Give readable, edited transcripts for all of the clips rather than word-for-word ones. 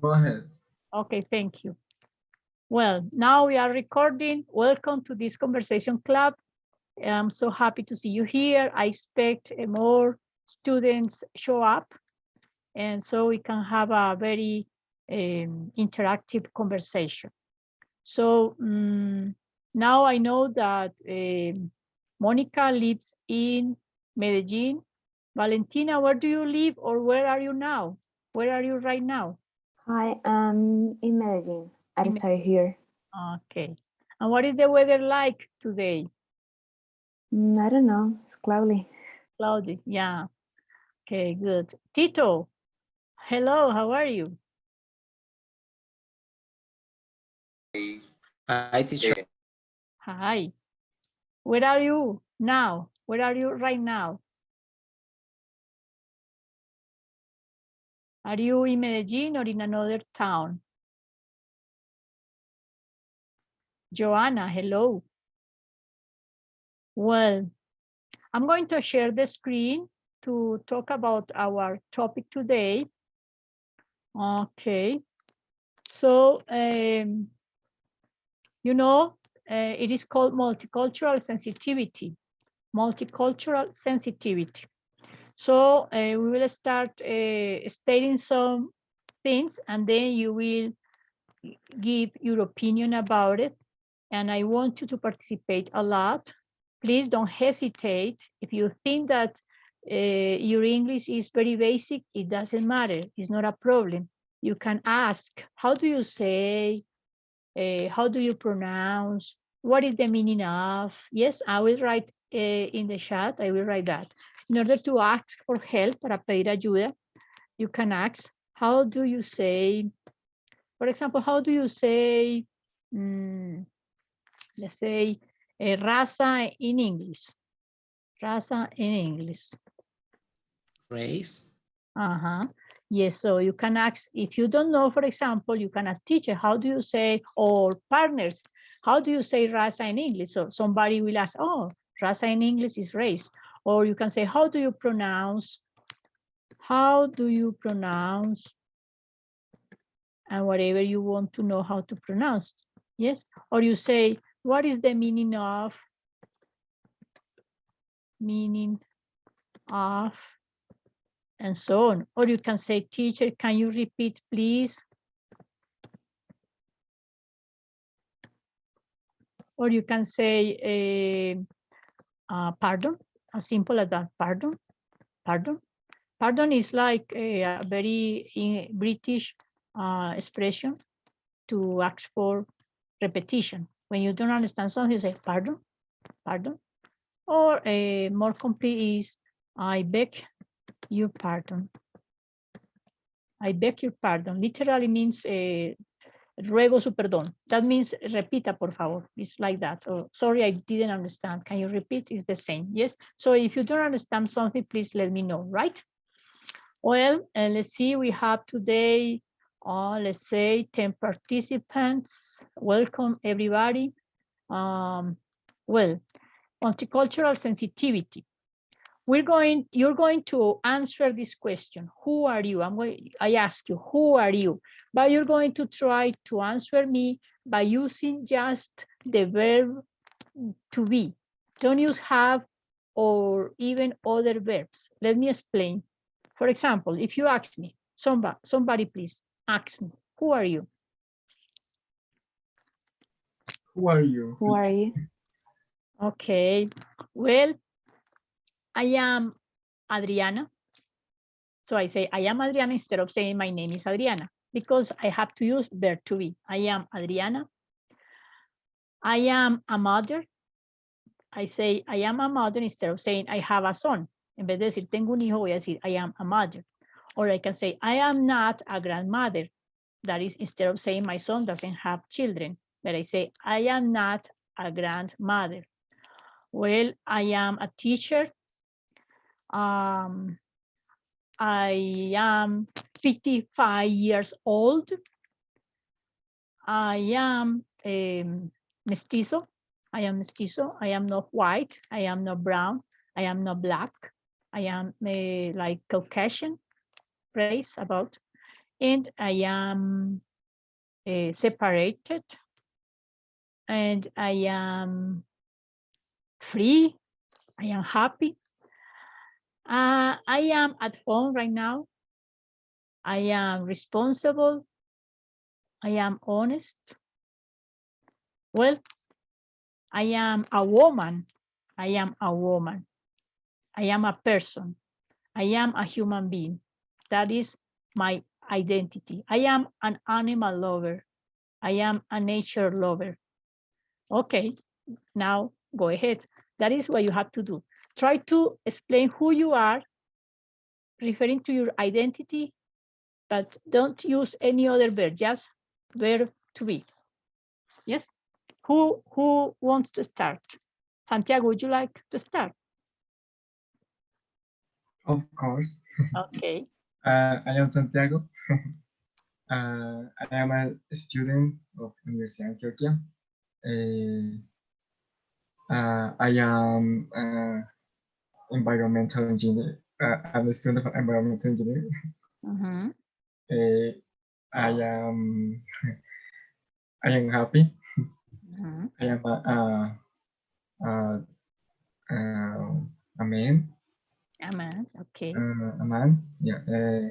Go ahead. Okay, thank you. Well, now we are recording. Welcome to this conversation club. I'm so happy to see you here. I expect more students show up, and so we can have a very interactive conversation. So now I know that Monica lives in Medellin. Valentina, where do you live, or where are you now? Where are you right now? Hi, I'm in Medellin. I started here. Okay. And what is the weather like today? I don't know. It's cloudy. Cloudy, yeah. Okay, good. Tito, hello, how are you? Hi, teacher. Hi. Where are you now? Where are you right now? Are you in Medellin or in another town? Joanna, hello. Well, I'm going to share the screen to talk about our topic today. Okay. So, you know, it is called multicultural sensitivity. Multicultural sensitivity. So we will start stating some things, and then you will give your opinion about it. And I want you to participate a lot. Please don't hesitate. If you think that your English is very basic, it doesn't matter. It's not a problem. You can ask, how do you say? How do you pronounce? What is the meaning of? Yes, I will write in the chat. I will write that. In order to ask for help, para pedir ayuda, you can ask, how do you say, for example, how do you say, let's say, raza in English? Raza in English. Race. Yes, so you can ask, if you don't know, for example, you can ask teacher, how do you say, or partners, how do you say raza in English? So somebody will ask, oh, raza in English is race. Or you can say, how do you pronounce? And whatever you want to know how to pronounce, yes? Or you say, what is the meaning of, and so on. Or you can say, teacher, can you repeat, please? Or you can say, pardon, as simple as that, pardon. Pardon is like a very British expression to ask for repetition. When you don't understand something, you say, pardon. Or a more complete is, I beg your pardon. I beg your pardon. Literally means ruego su perdón. That means repita, por favor. It's like that. Oh, sorry, I didn't understand. Can you repeat? It's the same. Yes. So if you don't understand something, please let me know, right? Well, let's see. We have today, let's say 10 participants. Welcome, everybody. Well, multicultural sensitivity. You're going to answer this question. Who are you? I ask you, who are you? But you're going to try to answer me by using just the verb to be. Don't use have or even other verbs. Let me explain. For example, if you ask me, somebody please ask me, who are you? Who are you? Who are you? Okay, well, I am Adriana. So I say, I am Adriana instead of saying my name is Adriana, because I have to use verb to be. I am Adriana. I am a mother. I say, I am a mother instead of saying I have a son. En vez de decir tengo un hijo, voy a decir I am a mother. Or I can say, I am not a grandmother. That is, instead of saying my son doesn't have children, but I say, I am not a grandmother. Well, I am a teacher. I am 55 years old. I am mestizo. I am mestizo. I am not white. I am not brown. I am not black. I am like Caucasian race about. and I am separated, and I am free. I am happy. I am at home right now. I am responsible. I am honest. Well, I am a woman. I am a woman. I am a person. I am a human being. That is my identity. I am an animal lover. I am a nature lover. Okay, now go ahead. That is what you have to do. Try to explain who you are, referring to your identity, but don't use any other verb, just verb to be. Yes? Who wants to start? Santiago, would you like to start? Of course. Okay. I am Santiago. I am a student of University of Antioquia. I am environmental engineer. I'm a student of environmental engineering. Mm-hmm. I am I am happy. Mm-hmm. I am a man. Amen. Okay. A man. Yeah.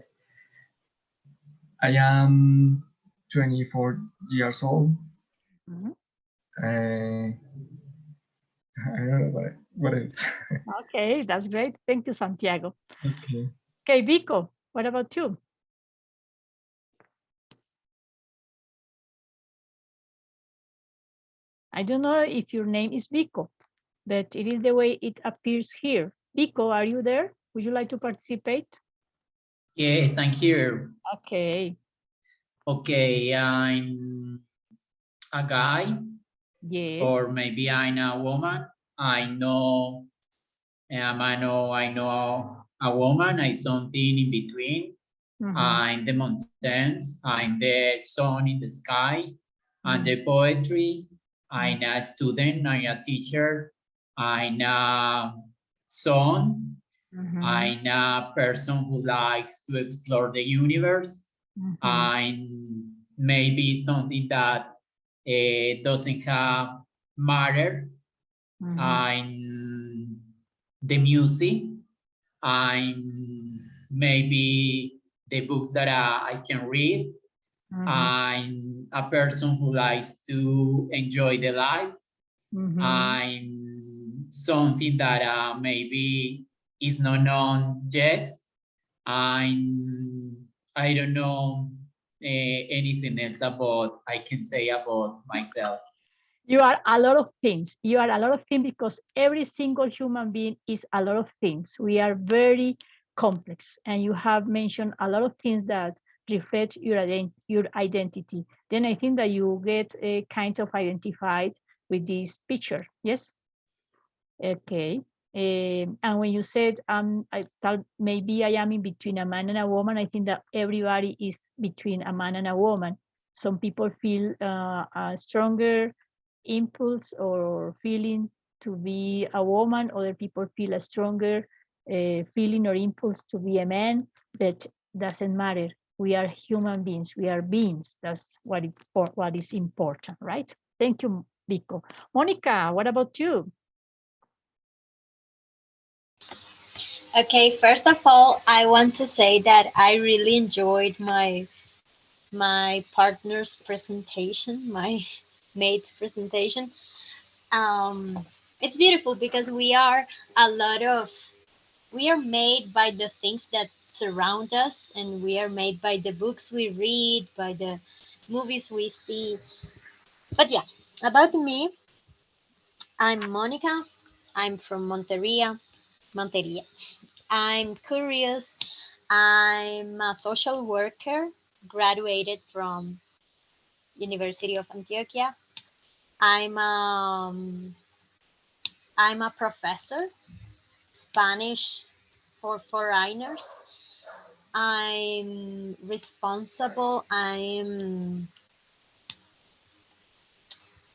I am 24 years old. Mm-hmm. I don't know what it is. Okay, that's great. Thank you, Santiago. Okay. Okay, Vico, what about you? I don't know if your name is Vico, but it is the way it appears here. Vico, are you there? Would you like to participate? Yes, I'm here. Okay. Okay, I'm a guy, Yes. or maybe I'm a woman. I know I know a woman. I something in between. Mm-hmm. I'm the mountains. I'm the sun in the sky. I'm Mm-hmm. the poetry. I'm a student. I'm a teacher. I'm a son. Mm-hmm. I'm a person who likes to explore the universe. Mm-hmm. I'm maybe something that doesn't have matter. Mm-hmm. I'm the music. I'm maybe the books that I can read. Mm-hmm. I'm a person who likes to enjoy the life. Mm-hmm. I'm something that maybe is not known yet. I don't know anything else about I can say about myself. You are a lot of things. You are a lot of things because every single human being is a lot of things. We are very complex, and you have mentioned a lot of things that reflect your identity. Then I think that you get kind of identified with this picture. Yes. Okay. And when you said I thought maybe I am in between a man and a woman, I think that everybody is between a man and a woman. Some people feel a stronger impulse or feeling to be a woman. Other people feel a stronger feeling or impulse to be a man. That doesn't matter. We are human beings. We are beings. That's what is important, right? Thank you, Vico. Monica, what about you? Okay, first of all, I want to say that I really enjoyed my partner's presentation, my mate's presentation. It's beautiful because we are made by the things that surround us, and we are made by the books we read, by the movies we see. But yeah, about me, I'm Monica. I'm from Monteria. I'm curious. I'm a social worker, graduated from University of Antioquia. I'm I'm a professor, Spanish for foreigners. I'm responsible.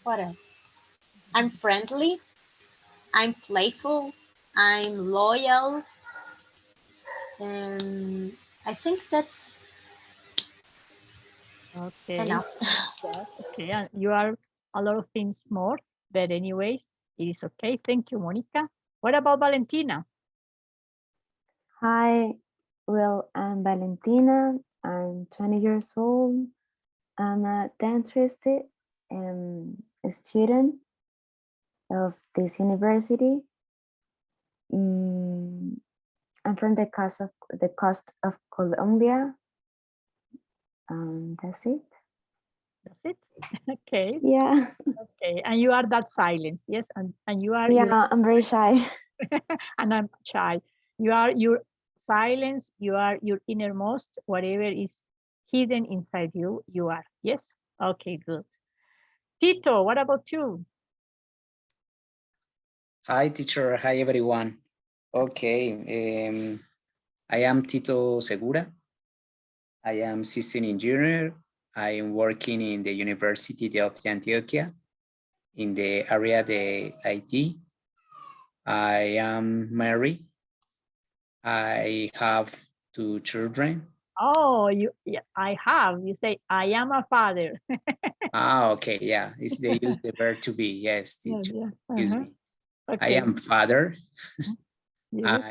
What else? I'm friendly. I'm playful. I'm loyal. And I think Okay. Enough. Yes, okay. And you are a lot of things more, but anyways, it is okay. Thank you, Monica. What about Valentina? Hi, well, I'm Valentina. I'm 20 years old. I'm a dentist a student of this university. I'm from the coast of Colombia. That's it. That's it. Okay. Yeah, Okay. And you are that silence, yes? And you are yeah, I'm very shy. and I'm shy. You are your silence, you are your innermost, whatever is hidden inside you, you are. Yes? Okay, good. Tito, what about you? Hi, teacher. Hi, everyone. Okay. I am Tito Segura. I am system engineer. I am working in the University of Antioquia in the area of the IT. I am married. I have 2 children. Oh, yeah, I have. You say, I am a father. Okay, yeah. They use the verb to be. Yes, Yeah, teacher. yeah. Excuse Uh-huh. me. I Okay. am father. Yes.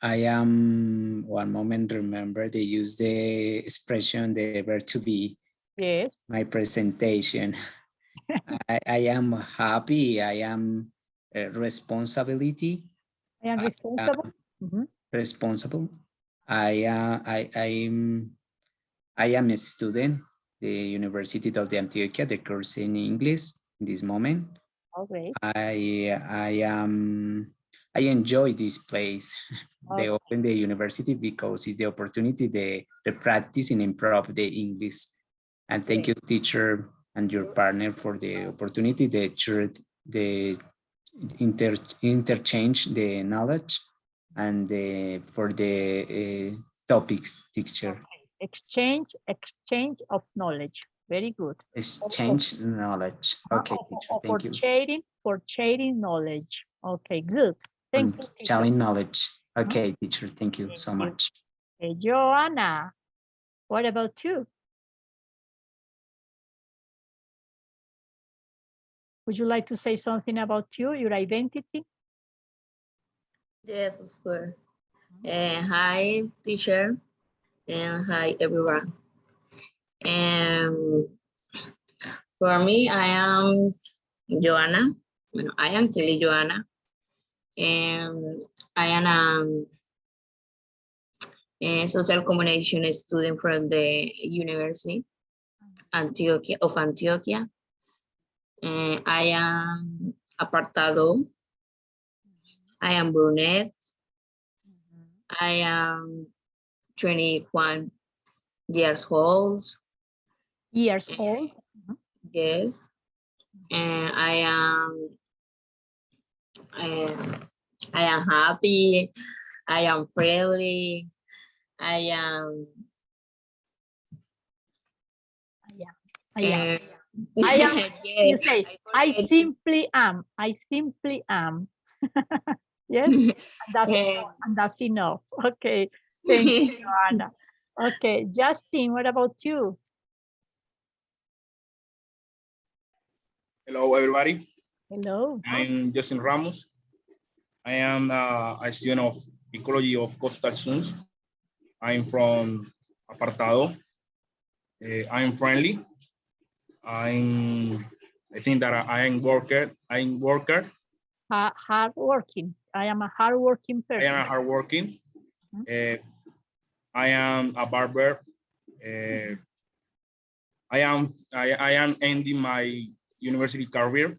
I am, one moment, remember they use the expression, the verb to be, Yes. my presentation. I am happy, I am responsibility, I am responsible. Mhm. responsible. I am a student, the University of the Antioquia, the course in English in this moment. Oh, great. I enjoy this place. They Okay. open the university because it's the opportunity to practice and improve the English. And thank you, teacher, and your partner for the opportunity, the interchange the knowledge and for the topics, teacher. Exchange of knowledge. Very good. Exchange knowledge. Okay, teacher, thank you. For sharing knowledge. Okay, good. Thank you, Tito. Sharing knowledge. Okay, teacher, thank you so Thank you. much. Okay, Joanna, what about you? Would you like to say something about you, your identity? Yes, of course. Hi, teacher, and hi, everyone. And for me, I am Joanna. Bueno, I am Kelly Joanna, and I am a social communication student from the University of Antioquia. I am apartado. I am brunette. I am 21 years old. Years old. Yes. And I am happy. I am friendly. I am. I am. Uh, I am. You yes, say, I forget. simply am. I simply am. Yes, and that's enough. Okay, thank you, Joanna. Okay, Justin, what about you? Hello, everybody. Hello. I'm Justin Ramos. I am a student of ecology of coastal zones. I'm from Apartado. I'm friendly. I think that I am worker. I'm worker. Hardworking. I am a hardworking I person. am hardworking. I am a barber. I am ending my university career.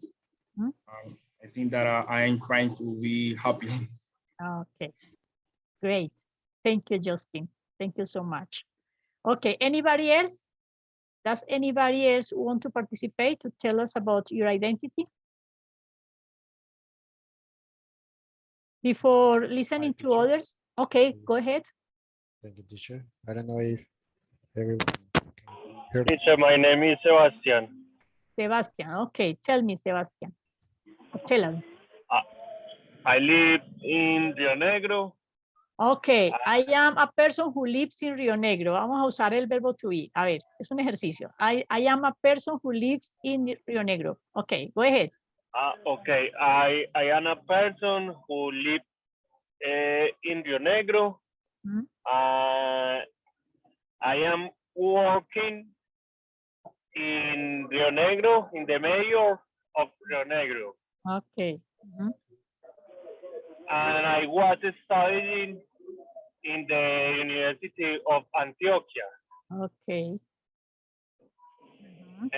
I think that I am trying to be happy. Okay, great. Thank you, Justin. Thank you so much. Okay, anybody else? Does anybody else want to participate to tell us about your identity? Before listening to others? Okay, go ahead. Thank you, teacher. I don't know if everyone can hear me. Teacher, my name is Sebastian. Sebastian, okay, tell me, Sebastian. Tell us. I live in Rio Negro. Okay, I am a person who lives in Río Negro. Vamos a usar el verbo to be. A ver, es un ejercicio. I am a person who lives in Río Negro. Okay, go ahead. Okay, I am a person who lives in Rio Negro. Mhm. I am working in Rio Negro, in the mayor of Rio Negro. Okay. Mhm. And I was studying in the University of Antioquia. Okay. Mhm.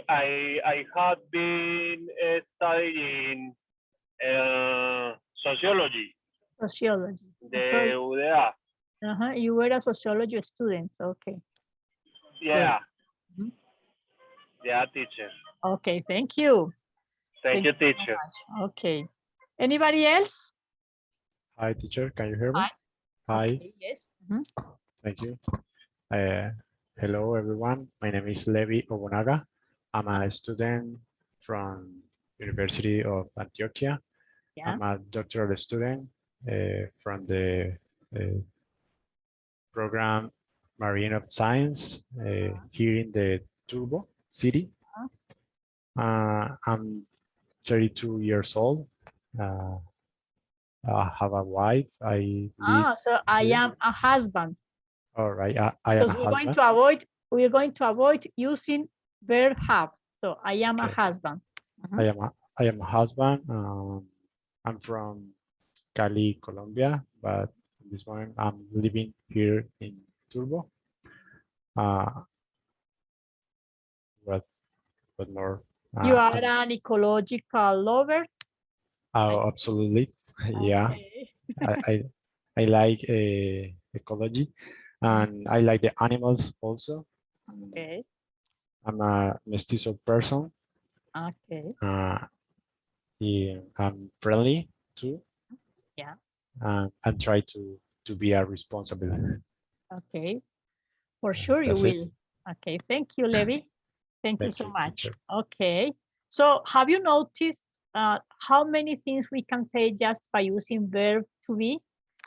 I have been studying sociology, Sociology. the UDA. You were a sociology student. Okay. Yeah, Mhm. yeah, teacher. Okay, thank you. Thank you, so teacher. much. Okay. Anybody else? Hi, teacher. Can you hear me? Hi. Hi. Okay, yes. Mhm. Thank you. Hello, everyone. My name is Levi Obunaga. I'm a student from University of Antioquia. Yeah. I'm a doctoral student from the program Marine of Science here in the Turbo city. I'm 32 years old. I have a wife. I live So I here. am a husband. All right. I am a Because husband. we're going to avoid using verb have. So I am a Okay. husband. Mhm. I am a husband. I'm from Cali, Colombia, but at this moment I'm living here in Turbo. What more? You are an ecological lover. Oh, absolutely. Yeah, Okay. I like ecology, and I like the animals also. Okay. I'm a mestizo person. Okay. Yeah, I'm friendly too. Yeah. And try to be a responsible. Okay. For sure you That's it. will. Okay. Thank you, Levi. Thank you Thank so you, much. teacher. Okay. So have you noticed how many things we can say just by using verb to be?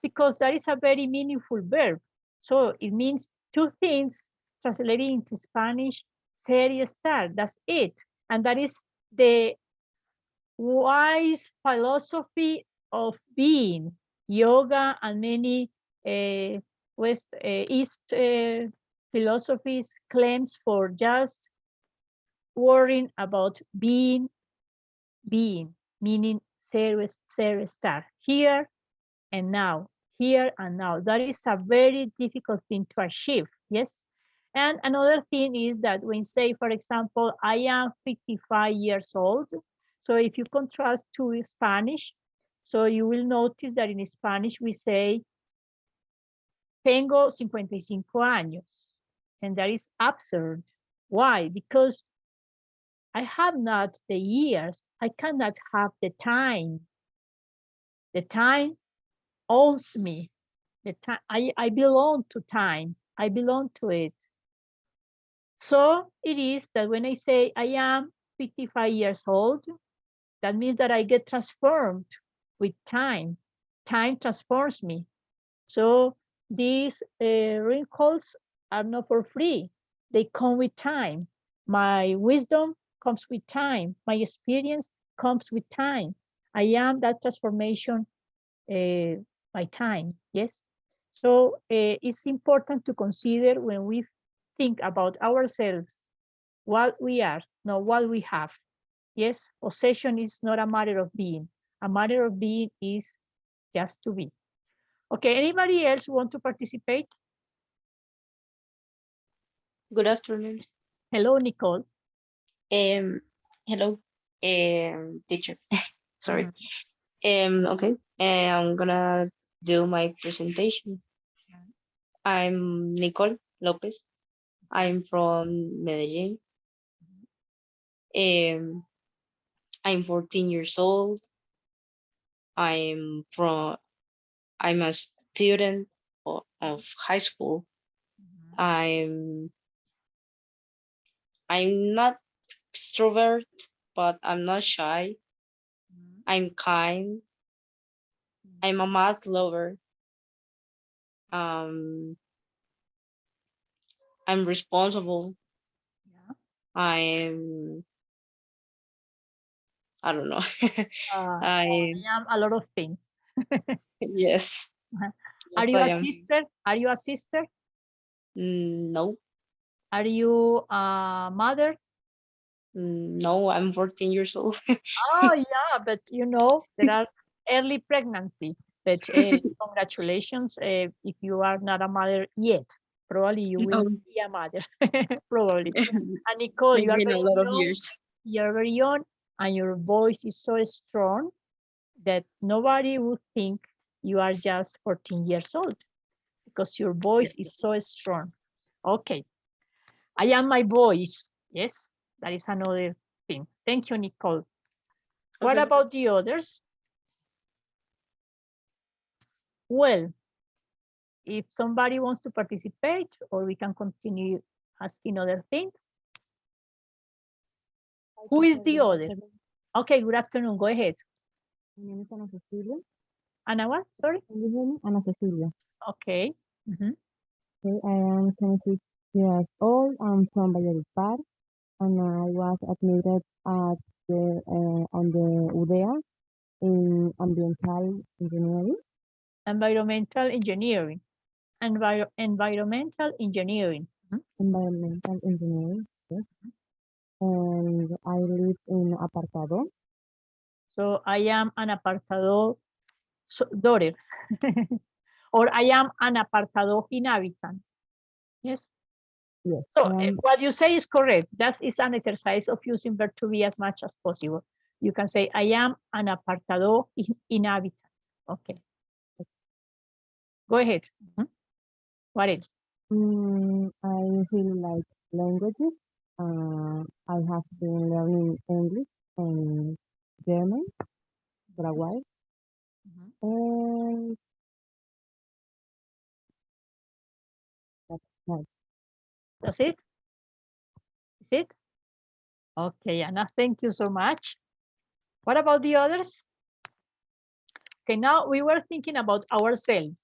Because that is a very meaningful verb. So it means two things translated into Spanish, ser y estar. That's it. And that is the wise philosophy of being. Yoga and many East philosophies claims for just worrying about being, meaning ser estar, here and now, here and now. That is a very difficult thing to achieve, yes? And another thing is that when say, for example, I am 55 years old, so if you contrast to Spanish, so you will notice that in Spanish we say, tengo 55 años, and that is absurd. Why? Because I have not the years, I cannot have the time. The time owns me. The time I belong to time. I belong to it. So it is that when I say I am 55 years old, that means that I get transformed with time. Time transforms me. So these wrinkles are not for free. They come with time. My wisdom comes with time. My experience comes with time. I am that transformation by time, yes? So it's important to consider when we think about ourselves, what we are, not what we have. Yes, possession is not a matter of being. A matter of being is just to be. Okay, anybody else want to participate? Good afternoon. Hello, Nicole. Hello, teacher. Sorry. Okay. I'm gonna do my presentation. I'm Nicole Lopez. I'm from Medellin. I'm 14 years old. I'm a student of high school. I'm not extrovert, but I'm not shy. I'm kind. I'm a math lover. Um, I'm responsible. Yeah. I don't know. I I am a lot of things. yes. Are Yes, you I a am. sister? Are you a sister? No, Are you a mother? no, I'm 14 years old. Oh, yeah, but you know, there are early pregnancy. But congratulations if you are not a mother yet. Probably you will No, be a mother. Probably. And Nicole, it's you are been a very lot of young. years. You're very young, and your voice is so strong that nobody would think you are just 14 years old because your voice is so strong. Okay. I am my voice. Yes, that is another thing. Thank you, Nicole. What Okay. about the others? Well, if somebody wants to participate, or we can continue asking other things. Who is the other? Okay, good afternoon. Go ahead. My name is Ana Cecilia. Anna what? Sorry? Can you hear me? Ana Cecilia. Okay. Okay, I am 26 years old. I'm from Valledupar, and I was admitted at on the UDEA in ambiental engineering. Environmental engineering. Environmental engineering. Environmental engineering, yes. And I live in apartado. So I am an apartado daughter. Or I am an apartado inhabitant. Yes. Yes. So what you say is correct. That is an exercise of using verb to be as much as possible. You can say, I am an apartado inhabitant. Okay. Go ahead. What else? I really like languages. I have been learning English and German for a while. And that's nice. That's it? Is it? Okay, Anna, thank you so much. What about the others? Okay, now we were thinking about ourselves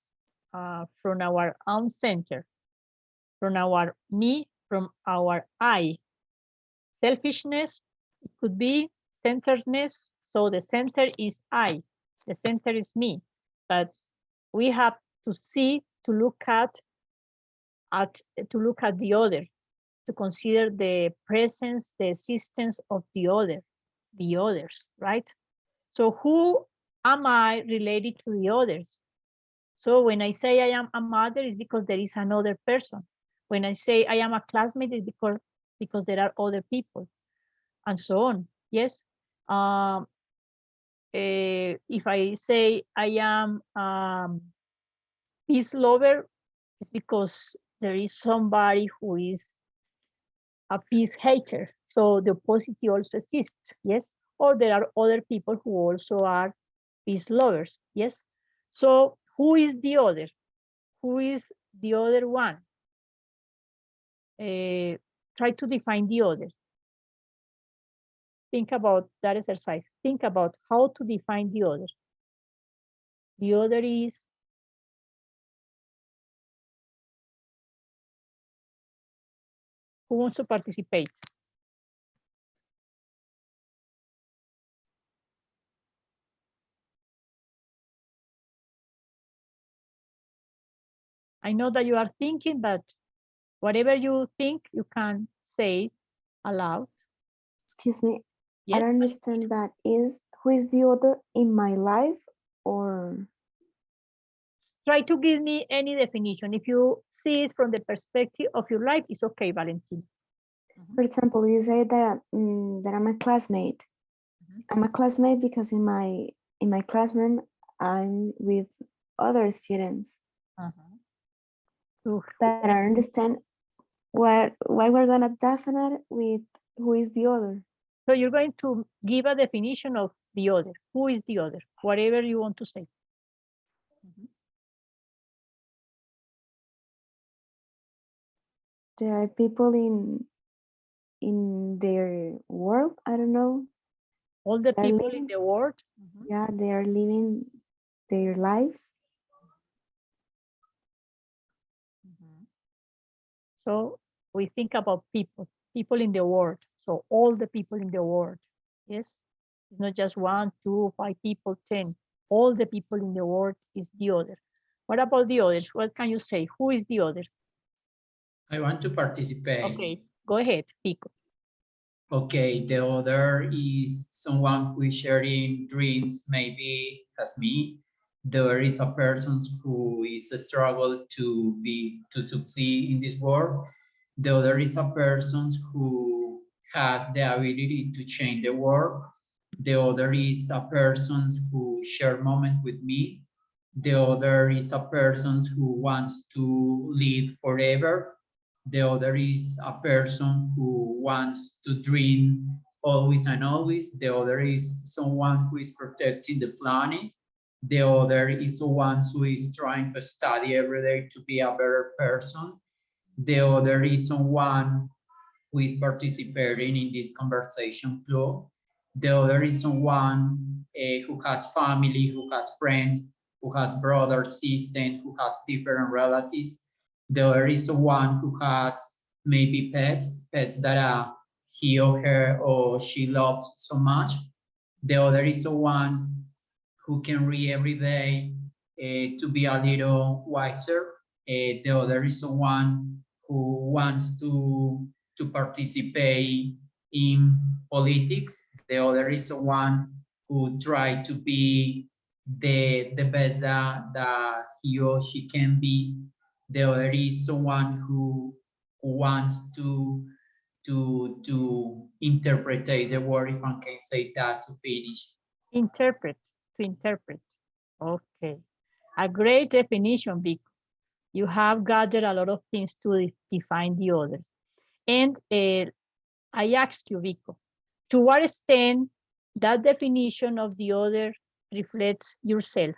from our own center, from our me, from our I. Selfishness, it could be centeredness. So the center is I, the center is me. But we have to see, to look at the other, to consider the presence, the existence of the others, right? So who am I related to the others? So when I say I am a mother, it's because there is another person. When I say I am a classmate, it's because there are other people, and so on. Yes. If I say I am peace lover, it's because there is somebody who is a peace hater. So the opposite also exists. Yes. Or there are other people who also are peace lovers. Yes. So who is the other? Who is the other one? Try to define the other. Think about that exercise. Think about how to define the other. The other is who wants to participate. I know that you are thinking, but whatever you think, you can say aloud. Excuse me. Yes, I don't understand that. Who is the other in my life, or try to give me any definition. If you see it from the perspective of your life, it's okay, Valentin. for example, you say that that I'm a classmate. I'm a classmate because in my classroom I'm with other students. But I don't understand what we're gonna define with who is the other. So you're going to give a definition of the other. Who is the other? Whatever you want to say. There are people in their world. I don't know. All the They're people living, in the world. yeah, they are living their lives. So we think about people in the world. So all the people in the world. Yes, it's not just 1, 2, 5 people, 10. All the people in the world is the other. What about the others? What can you say? Who is the other? I want to participate. Okay, go ahead, Pico. Okay, the other is someone who is sharing dreams, maybe as me. There is a person who is a struggle to succeed in this world. The other is a person who has the ability to change the world. The other is a person who share moments with me. The other is a person who wants to live forever. The other is a person who wants to dream always and always. The other is someone who is protecting the planet. The other is someone who is trying to study every day to be a better person. The other is someone who is participating in this conversation club. The other is someone who has family, who has friends, who has brothers, sisters, who has different relatives. The other is someone who has maybe pets that he or her or she loves so much. The other is someone who can read every day to be a little wiser. The other is someone who wants to participate in politics. The other is someone who try to be the best that he or she can be. The other is someone who wants to interpret the word, if I can say that, to finish. Interpret, to interpret. Okay, a great definition, Vic. You have gathered a lot of things to define the other. And I ask you, Vico, to what extent that definition of the other reflects yourself?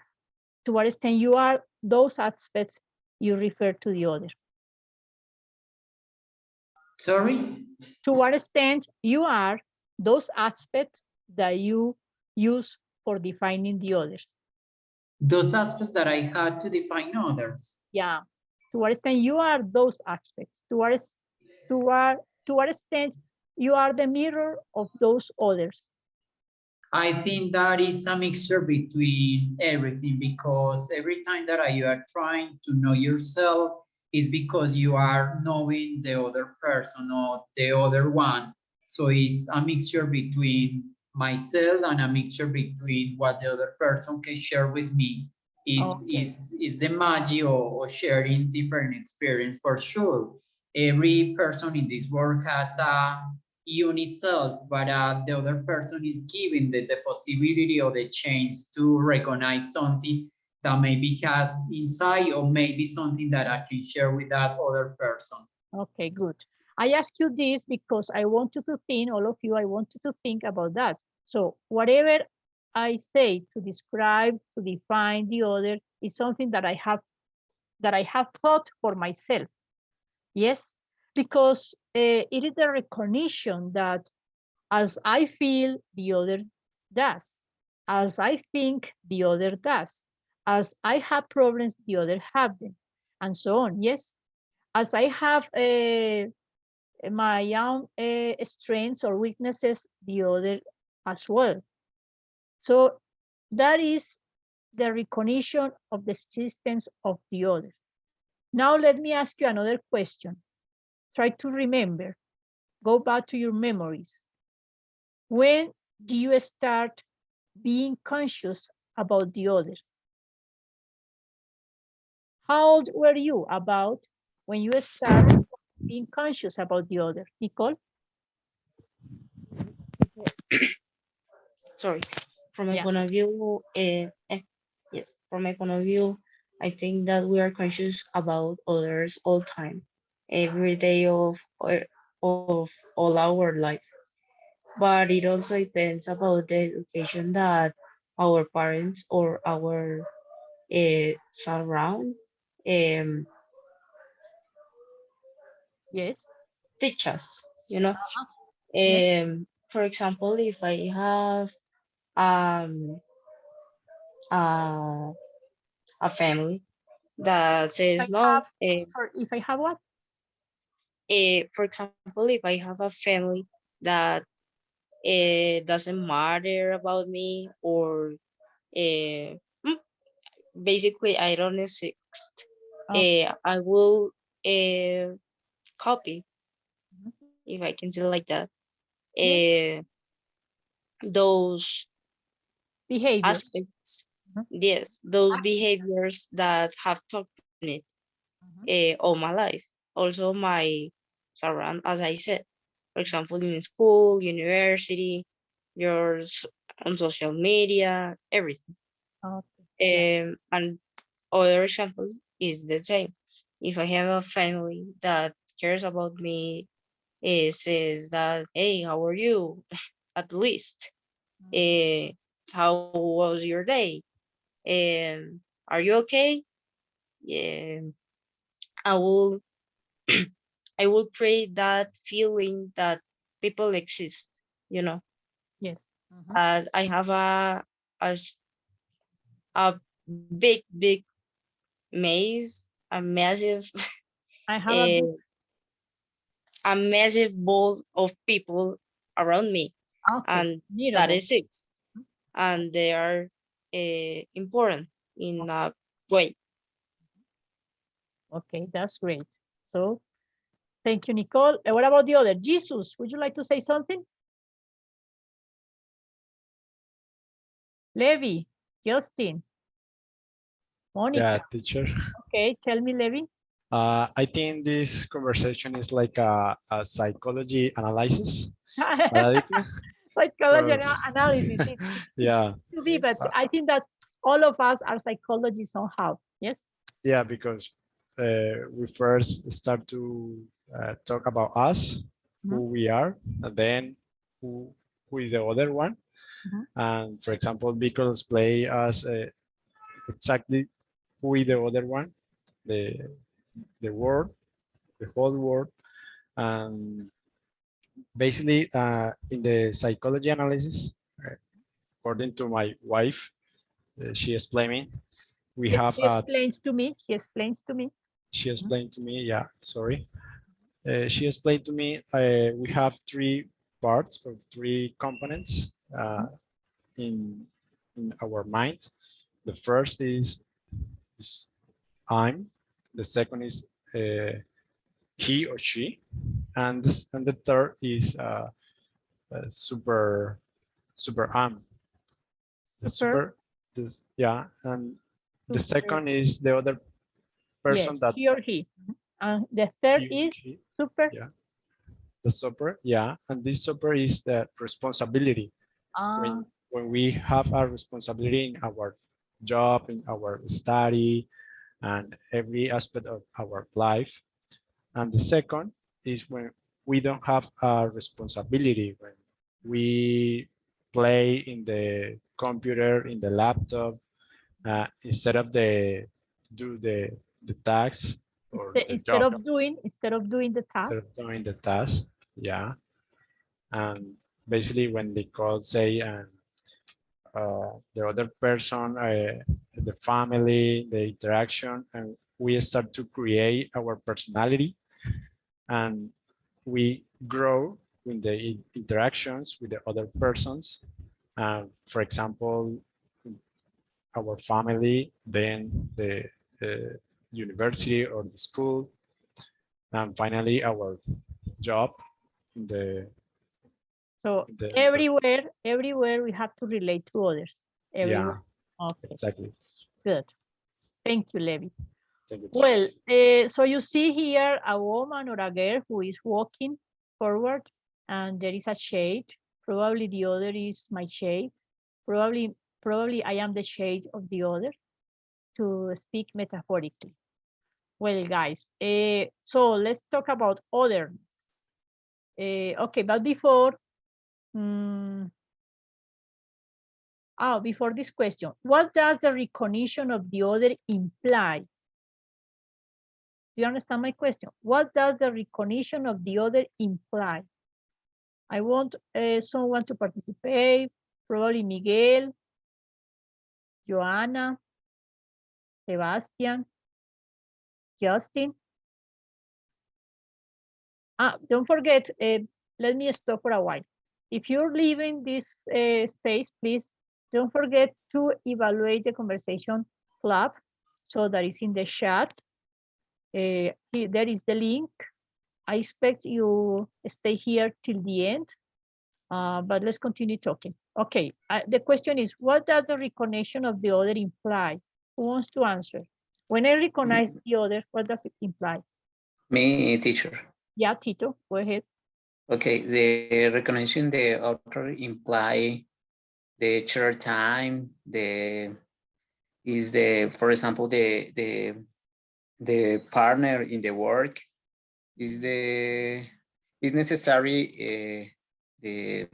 To what extent you are those aspects you refer to the other? Sorry? To what extent you are those aspects that you use for defining the others? Those aspects that I had to define others. Yeah. To what extent you are those aspects? To what extent you are the mirror of those others? I think that is a mixture between everything, because every time that you are trying to know yourself is because you are knowing the other person or the other one. So it's a mixture between myself and a mixture between what the other person can share with me. Is the magic of sharing different experience for sure. Every person in this world has a unique self, but the other person is given the possibility or the chance to recognize something that maybe has inside, or maybe something that I can share with that other person. Okay, good. I ask you this because I want you to think, all of you, I want you to think about that. So whatever I say to describe, to define the other is something that I have thought for myself. Yes, because it is the recognition that as I feel, the other does. As I think, the other does. As I have problems, the other have them, and so on. Yes, as I have my own strengths or weaknesses, the other as well. So that is the recognition of the existence of the other. Now let me ask you another question. Try to remember, go back to your memories. When do you start being conscious about the other? How old were you about when you started being conscious about the other? Nicole? Sorry, from my Yeah. point of view, yes, from my point of view, I think that we are conscious about others all time, every day of all our life. But it also depends about the education that our parents or our surround um, Yes. teach us, you know. Yes. For example, if I have um, uh, a family that I says have, no, sorry, if I have what? for example, if I have a family that doesn't matter about me, or basically I don't exist, I will copy, if I can say it like that, those Behavior. aspects, yes, those behaviors that have taught me all my life. Also my surround, as I said, for example, in school, university, yours on social media, everything. And other examples is the same. If I have a family that cares about me, says that, hey, how are you? At least. How was your day? Are you okay? Yeah, I will I will create that feeling that people exist, you know. Yes. I have a big maze, a massive I have a big, a massive ball of people around me, and that admirable. exists, and they are important in a way. Okay, that's great. So thank you, Nicole. What about the other? Jesus, would you like to say something? Levi, Justin, Monica. Yeah, teacher. Okay, tell me, Levi. I think this conversation is like a psychology analysis paradigm. Psychology Because, analysis. yeah, To be, but I think that all of us are psychologists somehow. Yes. yeah, because we first start to talk about us, who we are, and then who is the other one. And for example, vehicles play as exactly who is the other one, the world, the whole world. And basically, in the psychology analysis, according to my wife, she explained me, we have She explains to me. He explains to me. she explained to me, yeah, sorry. She explained to me we have three parts or three components in our mind. The first is I'm. The second is he or she, and the third is super am. The super, this, yeah, and the second is the other person Yes, that he or he. The third he or is she, super. yeah, the super, yeah, and this super is the responsibility. When we have a responsibility in our job, in our study, and every aspect of our life. And the second is when we don't have a responsibility, when we play in the computer, in the laptop, instead of do the task or the Instead job, of doing the task. instead of doing the task, yeah. And basically when they call say the other person, the family, the interaction, and we start to create our personality, and we grow in the interactions with the other persons. For example, our family, then the university or the school, and finally our job. So everywhere we have to relate to others. Everywhere. Yeah, okay, exactly. Good. Thank you, Levi. Thank you. Well, so you see here a woman or a girl who is walking forward, and there is a shade. Probably the other is my shade. Probably I am the shade of the other, to speak metaphorically. Well, guys, so let's talk about otherness. Okay, but before, before this question, what does the recognition of the other imply? Do you understand my question? What does the recognition of the other imply? I want someone to participate, probably Miguel, Joanna, Sebastian, Justin. Don't forget, let me stop for a while. If you're leaving this space, please don't forget to evaluate the conversation club. So that is in the chat. There is the link. I expect you stay here till the end, but let's continue talking. Okay, the question is, what does the recognition of the other imply? Who wants to answer? When I recognize the other, what does it imply? Me, teacher. Yeah, Tito, go ahead. Okay, the recognition the author imply the shared time, for example, the partner in the work is necessary the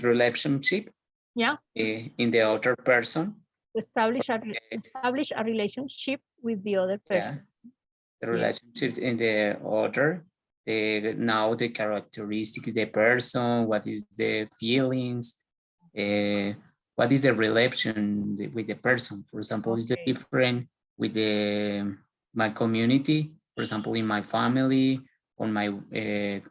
relationship Yeah. In the other person. Establish a relationship with the other person. Yeah. The relationship in the other. Now the characteristic of the person, what is the feelings, what is the relation with the person. For example, is it different with my community, for example, in my family, on my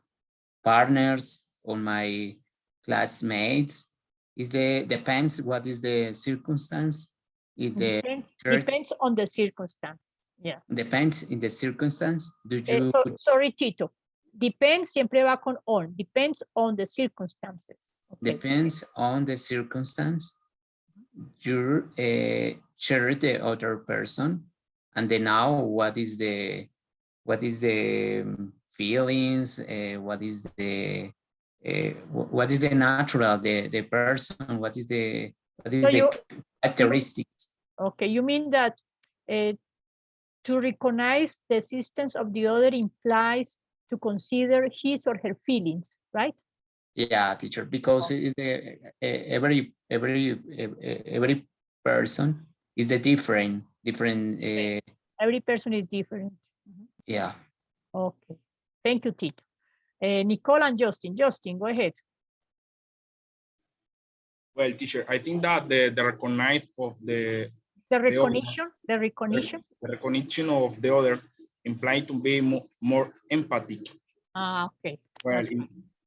partners, on my classmates. Depends what is the circumstance. Depends on the circumstance. Yeah. Depends in the circumstance. Do you? Sorry, Tito. Depends siempre va con on. Depends on the circumstances. Okay. Depends on the circumstance. You share the other person, and then now what is the feelings? What is the natural the person? What is the characteristics? Okay, you mean that to recognize the existence of the other implies to consider his or her feelings, right? Yeah, teacher, because it is every person is the different. Every person is different. Yeah. Okay. Thank you, Tito. Nicole and Justin. Justin, go ahead. Well, teacher, I think that the recognize of the recognition of the other implies to be more empathic. Okay. Well,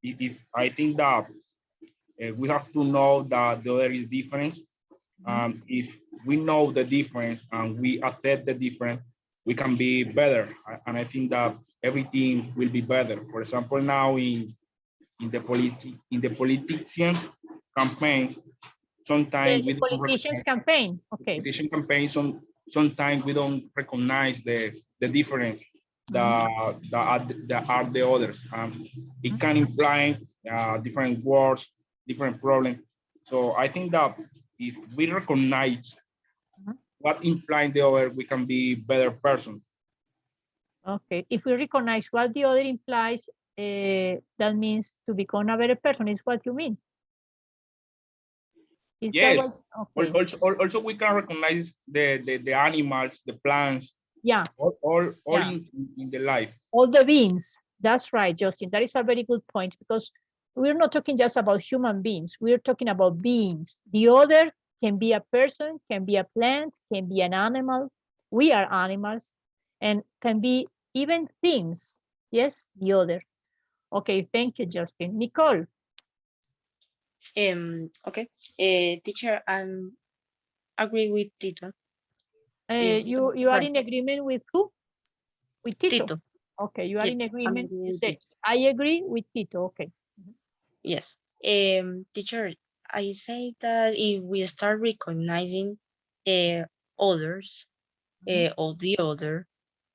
if I think that we have to know that the other is different. If we know the difference and we accept the difference, we can be better. And I think that everything will be better. For example, now in the politicians campaign, sometimes the politicians campaign. Okay. Politician campaign, sometimes we don't recognize the difference that are the others. It can imply different words, different problems. So I think that if we recognize what implies the other, we can be better person. Okay, if we recognize what the other implies, that means to become a better person, is what you mean? Is yes. Okay. Also, we can recognize the animals, the plants. Yeah. All in the life. All the beings. That's right, Justin. That is a very good point, because we're not talking just about human beings. We're talking about beings. The other can be a person, can be a plant, can be an animal. We are animals, and can be even things. Yes, the other. Okay, thank you, Justin. Nicole. Okay. Teacher, I'm agree with Tito. You are in agreement with who? With Tito? Tito. Okay, you are in agreement. You say, I agree with Tito. Okay. Yes. Teacher, I say that if we start recognizing others, or the other,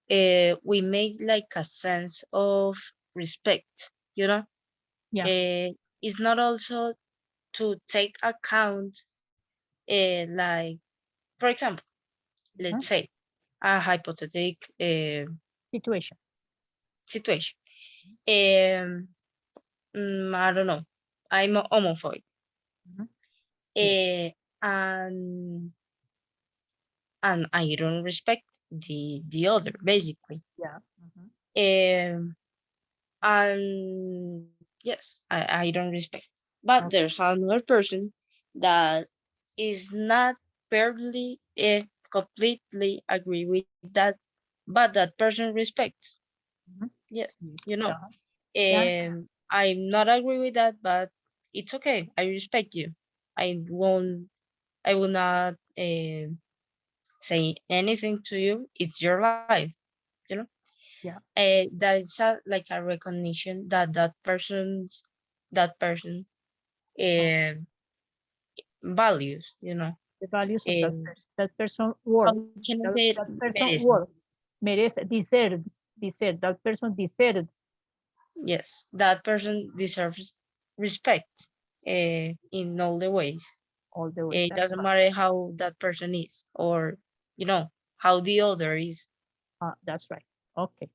we make like a sense of respect, you know? Yeah. It's not also to take account, like, for example, let's say a hypothetical situation. I don't know, I'm a homophobe. And I don't respect the other, basically. Yeah. And yes, I don't respect. But there's another person that is not barely completely agree with that but that person respects. Yes, you know. I'm not agree with that, but it's okay. I respect you. I will not say anything to you. It's your life, you know. Yeah. That is like a recognition that that person values, you know. The values of And that person how work. can I That, say it? that person Mereces. work. Merece, deserves. That person deserves. Yes, that person deserves respect in all the ways. All the way. It doesn't matter how that person is or, you know, how the other is. That's right. Okay.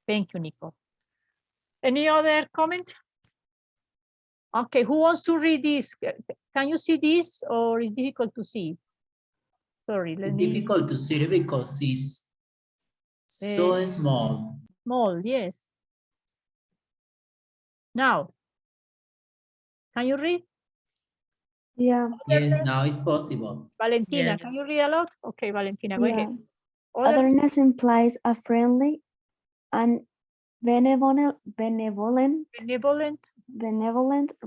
Thank you, Nico. Any other comment? Okay, who wants to read this? Can you see this or is it difficult to see? Sorry, let me. Difficult to see because it's so small. Small, yes. Now, can you read? Yeah. Yes, now it's possible. Valentina, Yeah. can you read aloud? Okay, Valentina, go Yeah. ahead. Otherness implies a friendly and benevolent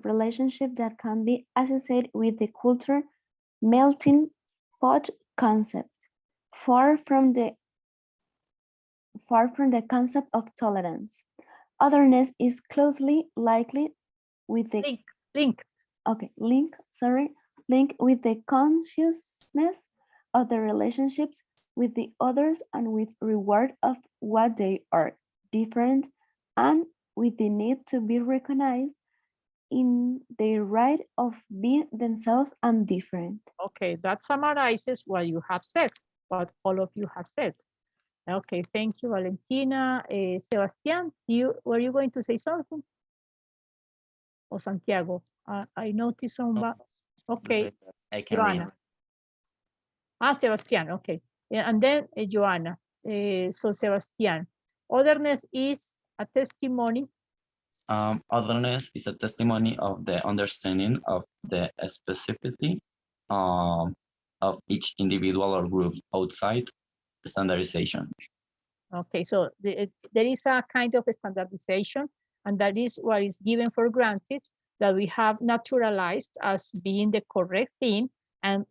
relationship that can be associated with the culture melting pot concept, far from the concept of tolerance. Otherness is closely likely with the link with the consciousness of the relationships with the others and with regard of what they are different and with the need to be recognized in their right of being themselves and different. Okay, that summarizes what you have said, what all of you have said. Okay, thank you, Valentina. Sebastian, were you going to say something? Or Santiago? I noticed some. Okay, I can Joanna. read. Sebastian, okay. And then Joanna. So Sebastian, otherness is a testimony. Otherness is a testimony of the understanding of the specificity of each individual or group outside the standardization. Okay, so there is a kind of standardization, and that is what is given for granted that we have naturalized as being the correct thing. And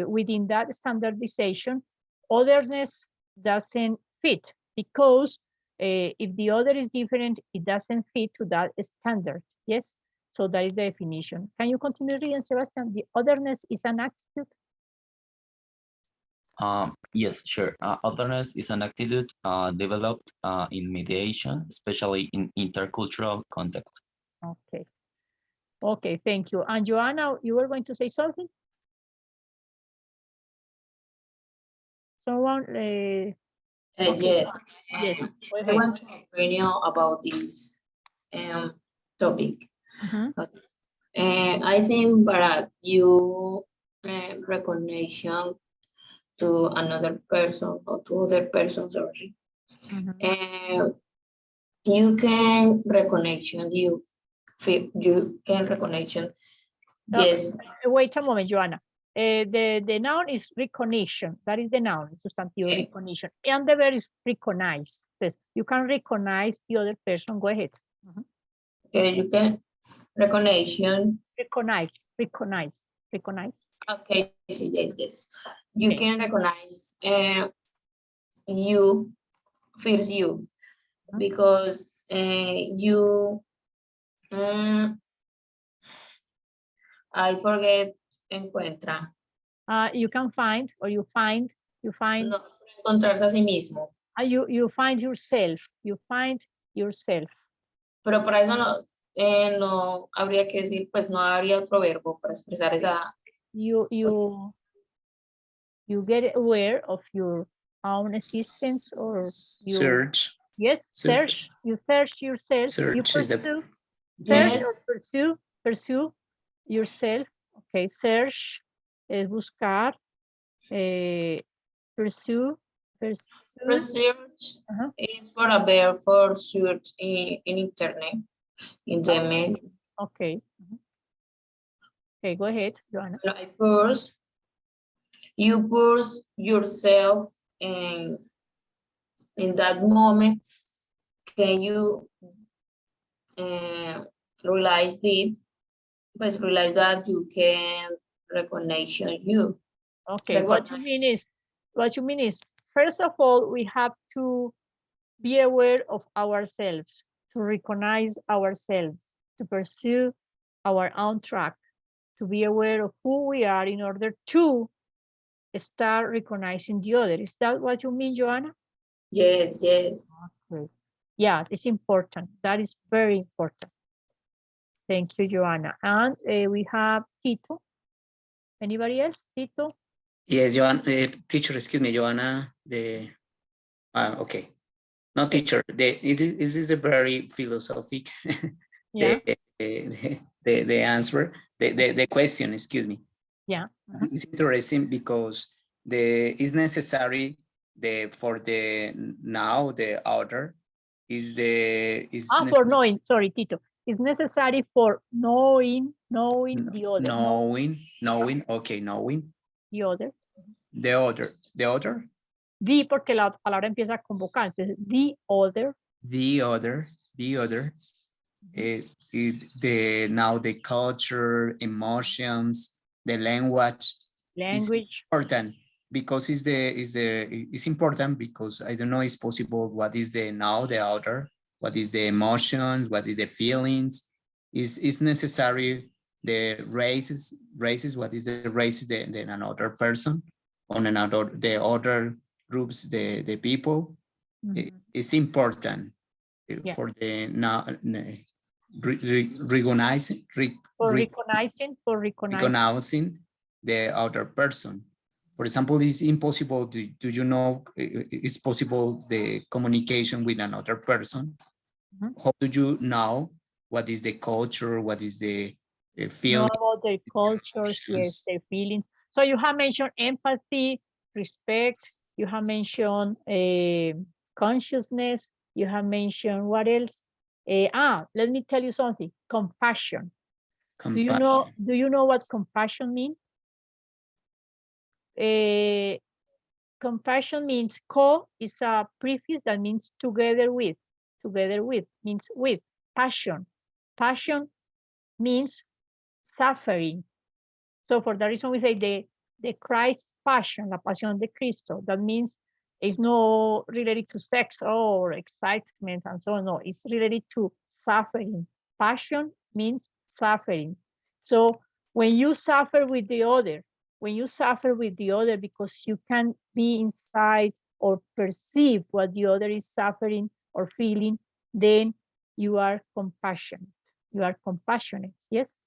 within that standardization, otherness doesn't fit because if the other is different, it doesn't fit to that standard. Yes, so that is the definition. Can you continue reading, Sebastian? The otherness is an attitude. Yes, sure. Otherness is an attitude developed in mediation, especially in intercultural context. Okay. Okay, thank you. And Joanna, you were going to say something? Someone? Okay. Yes. Yes. I want to opinion about this topic. I think that you recognition to another person or to other person, sorry. You can recognition, you can recognition. Yes. Wait a moment, Joanna. The noun is recognition. That is the noun, substantivo, recognition. And the verb is recognize. You can recognize the other person. Go ahead. Okay, you can recognition. Recognize. Okay, yes. You can recognize you, first you, because you, I forget, encuentra. You can find, or you find. No, encontrarse a sí mismo. You find yourself. Pero para eso no habría que decir, pues no habría otro verbo para expresar esa. You get aware of your own existence, or you search. Yes, search. You search yourself. Search you is pursue. Yes. Or pursue yourself. Okay, search es buscar. Pursue. Research is for a verb for search in internet, in the mail. Okay. Okay, go ahead, Joanna. You purse yourself and in that moment, can you realize it? Pues realize that you can recognize you. Okay, what you mean is, first of all, we have to be aware of ourselves, to recognize ourselves, to pursue our own track, to be aware of who we are in order to start recognizing the other. Is that what you mean, Joanna? Yes, yes. Okay. Yeah, it's important. That is very important. Thank you, Joanna. And we have Tito. Anybody else? Tito? Yes, Joanna, teacher, excuse me, Joanna, okay. Not teacher, this is the very philosophic, Yeah. the answer, the question, excuse me. Yeah. It's interesting because it's necessary for the now the order is for knowing, sorry, Tito. It's necessary for knowing the other. Knowing, okay, knowing. The other. The other. The, porque la palabra empieza con vocal. Entonces, the other. The other. Now the culture, emotions, the language. Language. Is important because it's important because I don't know it's possible what is the now the other, what is the emotions, what is the feelings, is necessary the races, what is the race then another person on another the other groups the people. It's important for the now recognizing the other person. For example, it's impossible do you know it's possible the communication with another person. How do you know what is the culture, what is the feeling? Know about their cultures, yes, their feelings. So you have mentioned empathy, respect, you have mentioned consciousness, you have mentioned what else? Let me tell you something, compassion. Do you know what compassion means? Compassion means is a prefix that means together with means with. Passion means suffering. So for that reason we say the Christ passion, la pasión de Cristo. That means it's not related to sex or excitement and so on. No, it's related to suffering. Passion means suffering. So when you suffer with the other, because you can be inside or perceive what the other is suffering or feeling, then you are compassionate. You are compassionate, yes?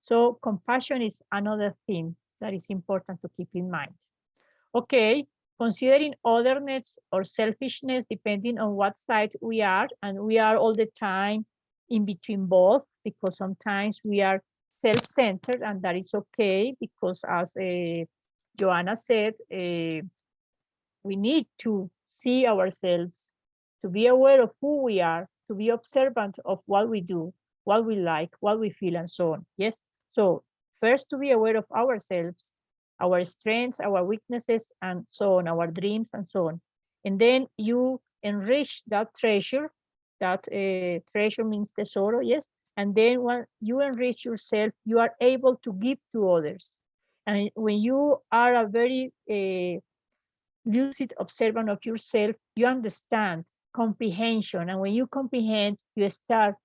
So compassion is another thing that is important to keep in mind. Okay, considering otherness or selfishness, depending on what side we are, and we are all the time in between both, because sometimes we are self-centered, and that is okay, because as Joanna said, we need to see ourselves, to be aware of who we are, to be observant of what we do, what we like, what we feel, and so on. Yes. So first, to be aware of ourselves, our strengths, our weaknesses, and so on, our dreams, and so on. And then you enrich that treasure. That treasure means tesoro, yes. And then when you enrich yourself, you are able to give to others. And when you are a very lucid observant of yourself, you understand comprehension. And when you comprehend, you start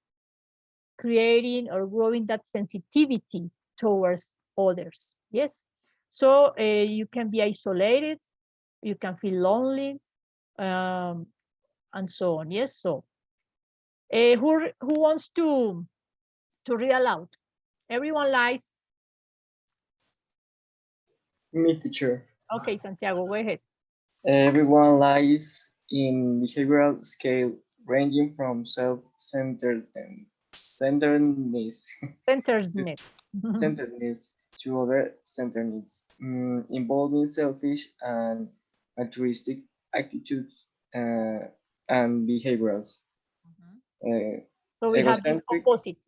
creating or growing that sensitivity towards others. Yes. So you can be isolated, you can feel lonely, and so on. Yes. So who wants to read aloud? Everyone lies. Me, teacher. Okay, Santiago, go ahead. Everyone lies in behavioral scale ranging from self-centeredness to other-centeredness, involving selfish and altruistic attitudes and behaviors. So we have these opposites.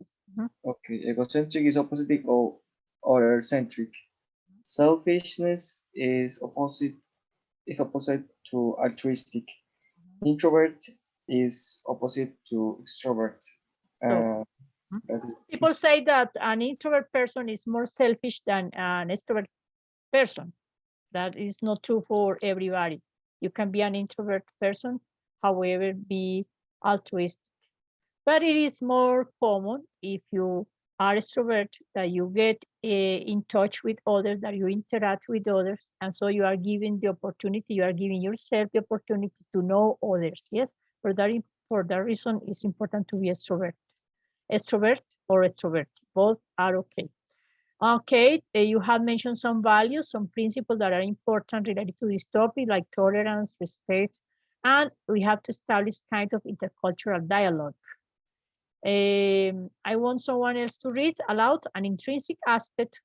Okay, egocentric is opposite of other-centric. Selfishness is opposite to altruistic. introvert is opposite to extrovert. So, That is- people say that an introvert person is more selfish than an extrovert person. That is not true for everybody. You can be an introvert person, however, be altruistic. But it is more common if you are extrovert that you get in touch with others, that you interact with others, and so you are given the opportunity, you are giving yourself the opportunity to know others. Yes, for that reason, it's important to be extrovert or extrovert. Both are okay. Okay, you have mentioned some values, some principles that are important related to this topic, like tolerance, respect, and we have to establish kind of intercultural dialogue. I want someone else to read aloud an intrinsic aspect.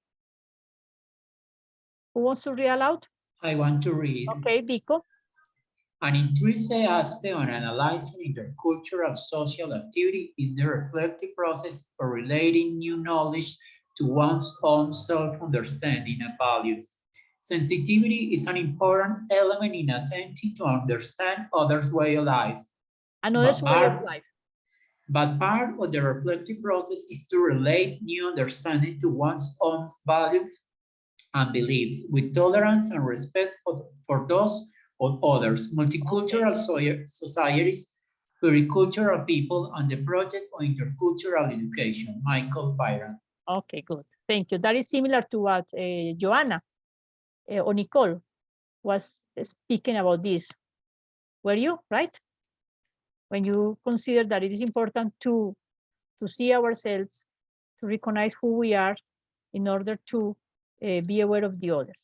Who wants to read aloud? I want to read. Okay, Vico. An intrinsic aspect on analyzing intercultural social activity is the reflective process of relating new knowledge to one's own self-understanding and values. Sensitivity is an important element in attempting to understand others' way of life. Another's way of life. But part of the reflective process is to relate new understanding to one's own values and beliefs with tolerance and respect for those of others. Multicultural societies, pluricultural people, and the project of intercultural education. Michael Byron. Okay, good. Thank you. That is similar to what Joanna or Nicole was speaking about this. Were you, right? When you consider that it is important to see ourselves, to recognize who we are in order to be aware of the others.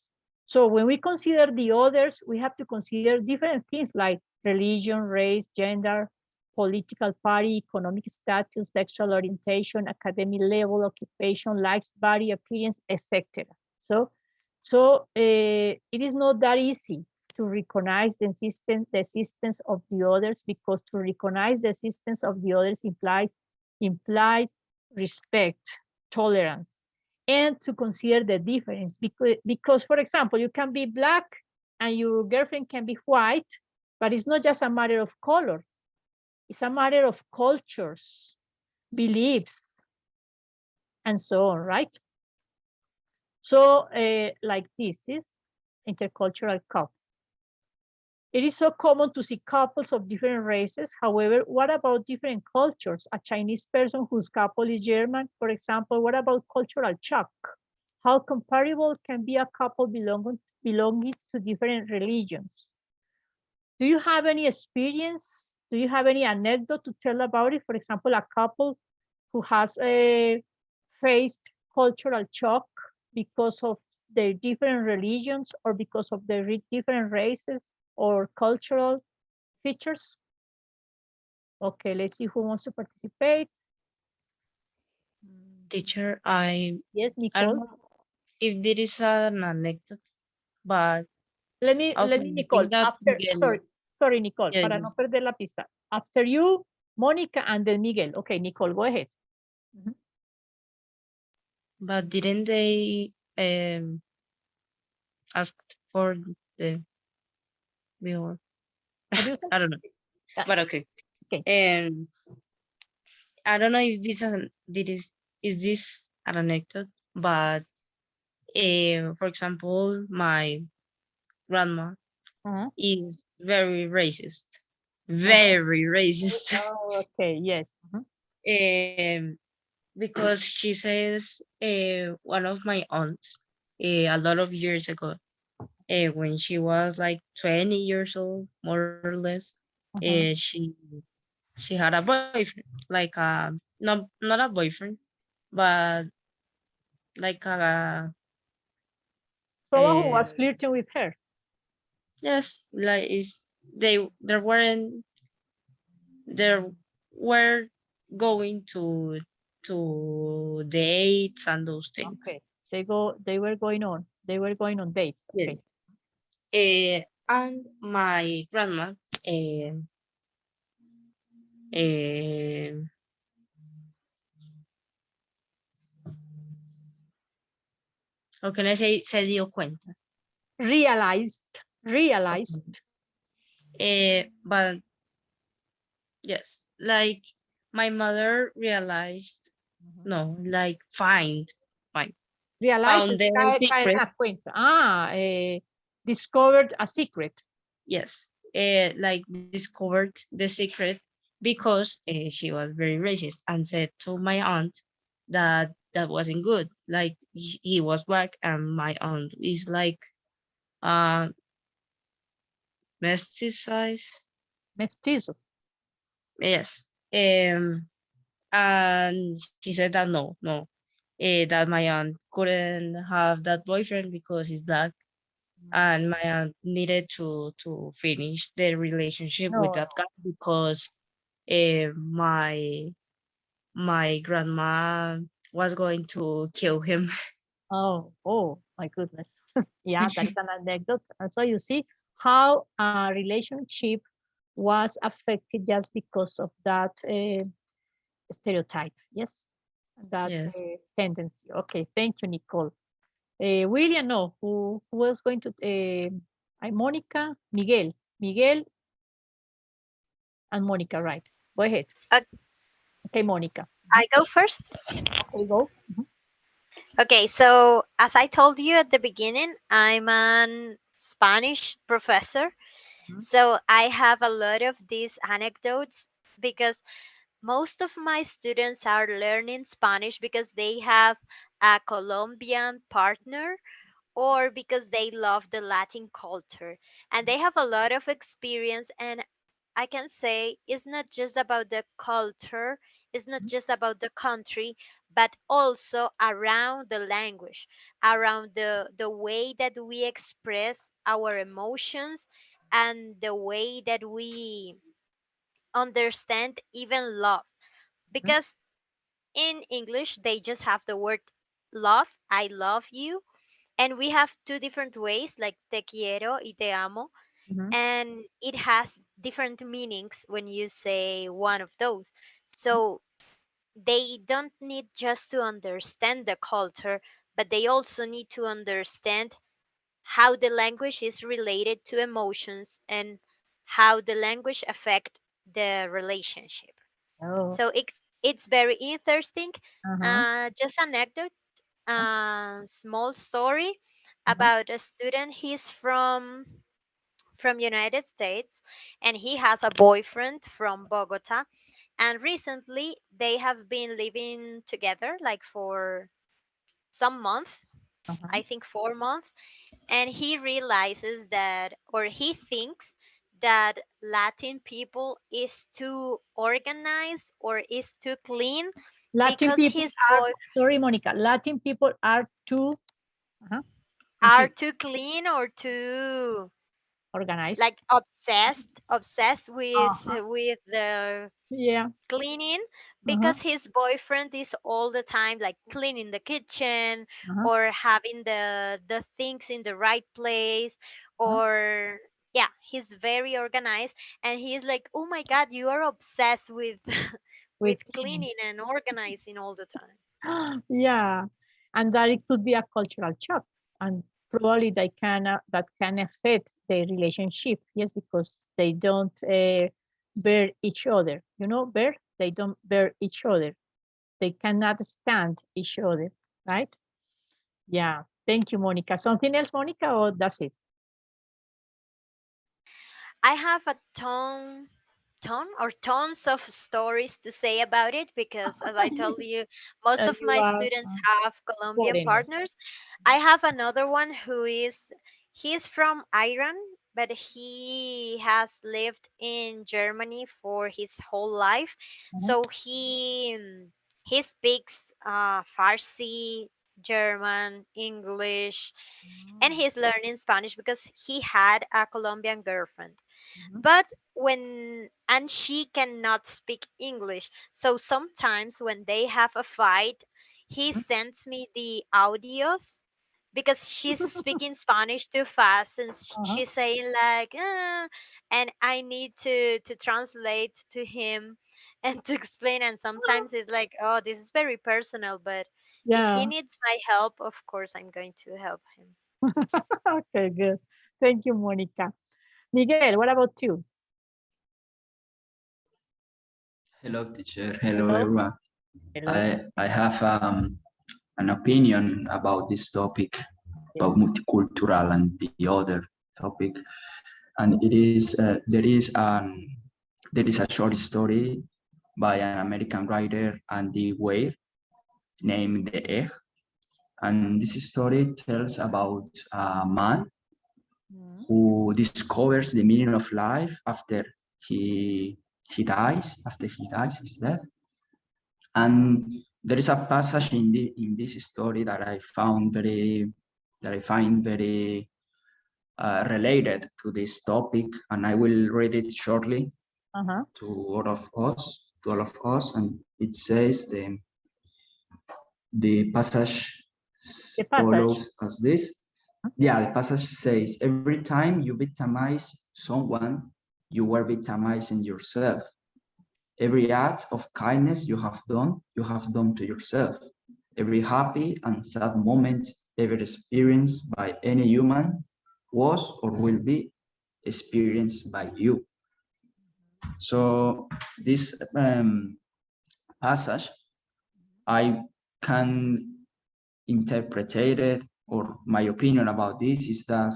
So when we consider the others, we have to consider different things like religion, race, gender, political party, economic status, sexual orientation, academic level, occupation, likes, body, appearance, etc. So it is not that easy to recognize the existence of the others, because to recognize the existence of the others implies respect, tolerance, and to consider the difference. Because, for example, you can be black and your girlfriend can be white, but it's not just a matter of color. It's a matter of cultures, beliefs, and so on, right? So like this is intercultural couple. It is so common to see couples of different races. However, what about different cultures? A Chinese person whose couple is German, for example, what about cultural shock? How comparable can be a couple belonging to different religions? Do you have any experience? Do you have any anecdote to tell about it? For example, a couple who has faced cultural shock because of their different religions or because of their different races or cultural features? Okay, let's see who wants to participate. Teacher, Yes, I Nicole. don't know if there is an anecdote, but Let me, okay, I Nicole, think that after, Miguel, sorry, Nicole, yeah, para no yes. perder la pista. After you, Monica, and then Miguel. Okay, Nicole, go ahead. But didn't they ask for the before? What do you I don't know, but okay. I don't know if is this an anecdote, but for example, my grandma is very racist, very racist. Oh, okay, yes. Because she says one of my aunts a lot of years ago, when she was like 20 years old, more or less, she had a boyfriend, like not a boyfriend, but like Someone who was flirting with her. yes, like there were going to dates and those things. Okay, they were going on dates. Okay. And my grandma how can I say, se dio cuenta. Realized. But yes, like my mother realized, no, like find, found Realizes, the caer en secret. la cuenta. Discovered a secret. Yes, like discovered the secret because she was very racist and said to my aunt that that wasn't good. Like he was black and my aunt is like uh mestizo. Mestizo. Yes. And she said that no, that my aunt couldn't have that boyfriend because he's black, and my aunt needed to finish the relationship with No. that guy because my grandma was going to kill him. Oh, my goodness. Yeah, that is an anecdote. And so you see how a relationship was affected just because of that stereotype. Yes, that Yes. tendency. Okay, thank you, Nicole. William, no, who was going to, Monica, Miguel and Monica, right? Go ahead. Uh, Okay, Monica. I go first. Okay, go. Okay, so as I told you at the beginning, I'm an Spanish professor. Mhm. So I have a lot of these anecdotes because most of my students are learning Spanish because they have a Colombian partner or because they love the Latin culture. And they have a lot of experience. And I can say it's not just about the culture, it's not just about the country, but also around the language, around the way that we express our emotions and the way that we understand even love. Because in English, they just have the word love, I love you, and we have two different ways like te quiero y te amo, Mhm. and it has different meanings when you say one of those. So they don't need just to understand the culture, but they also need to understand how the language is related to emotions and how the language affect the relationship. Oh. So it's very interesting. Uh-huh. Just anecdote, small story Uh-huh. about a student. He's from United States, and he has a boyfriend from Bogota. And recently, they have been living together like for some month, Uh-huh. I think 4 months. And he realizes that, or he thinks that Latin people is too organized or is too clean Latin because people his are, boy sorry, Monica, Latin people are too, uh-huh, are continue, too clean or too organized. like obsessed Uh-huh. with the Yeah. cleaning Uh-huh. because his boyfriend is all the time like cleaning the kitchen Uh-huh. or having the things in the right place, Uh-huh. or yeah, he's very organized, and he's like, oh my god, you are obsessed with with With cleaning. cleaning and organizing all the time. Yeah, and that it could be a cultural shock, and probably they can that can affect the relationship. Yes, because they don't bear each other. You know, bear they don't bear each other. They cannot stand each other, right? Yeah. Thank you, Monica. Something else, Monica, or that's it? I have a tons of stories to say about it because as I told you, most of You my are students have Colombian foreigners. partners. I have another one who is he's from Iran, but he has lived in Germany for his whole life. Mhm. So he speaks Farsi, German, English, and he's learning Spanish because he had a Colombian girlfriend. Mhm. But when and she cannot speak English, so sometimes when they have a fight, he Mhm. sends me the audios because she's speaking Spanish too fast and Uh-huh. she's saying like and I need to translate to him and to explain, and sometimes it's like, oh, this is very personal, but if he Yeah. needs my help, of course I'm going to help him. Okay, good. Thank you, Monica. Miguel, what about you? Hello, teacher. Hello, Hello. everyone. Hello. I have an opinion about this topic, about multicultural and the other topic. And it is there is a short story by an American writer, Andy Weir, named The Egg. And this story tells about a man who discovers the meaning of life after he dies, he's dead. And there is a passage in this story that I find very related to this topic, and I will read it shortly to all of us. And it says the passage follows as this. Yeah, the passage says, every time you victimize someone, you were victimizing yourself. Every act of kindness you have done to yourself. Every happy and sad moment ever experienced by any human was or will be experienced by you. So this passage, I can interpret it, or my opinion about this is that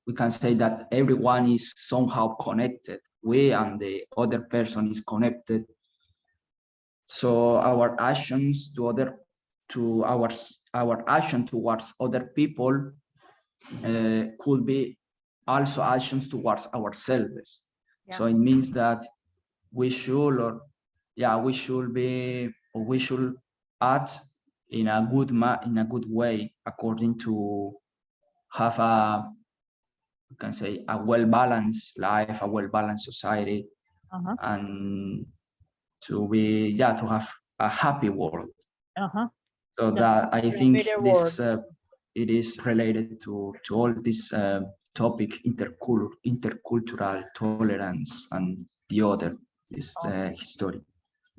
we can say that everyone is somehow connected. We and the other person is connected. So our actions to our action towards other people could be also actions towards ourselves. Yeah. So it means that we should act in a good way, according to have you can say a well-balanced life, a well-balanced society, and to have a happy world. So that I think this it is related to all this topic, intercultural tolerance and the other history.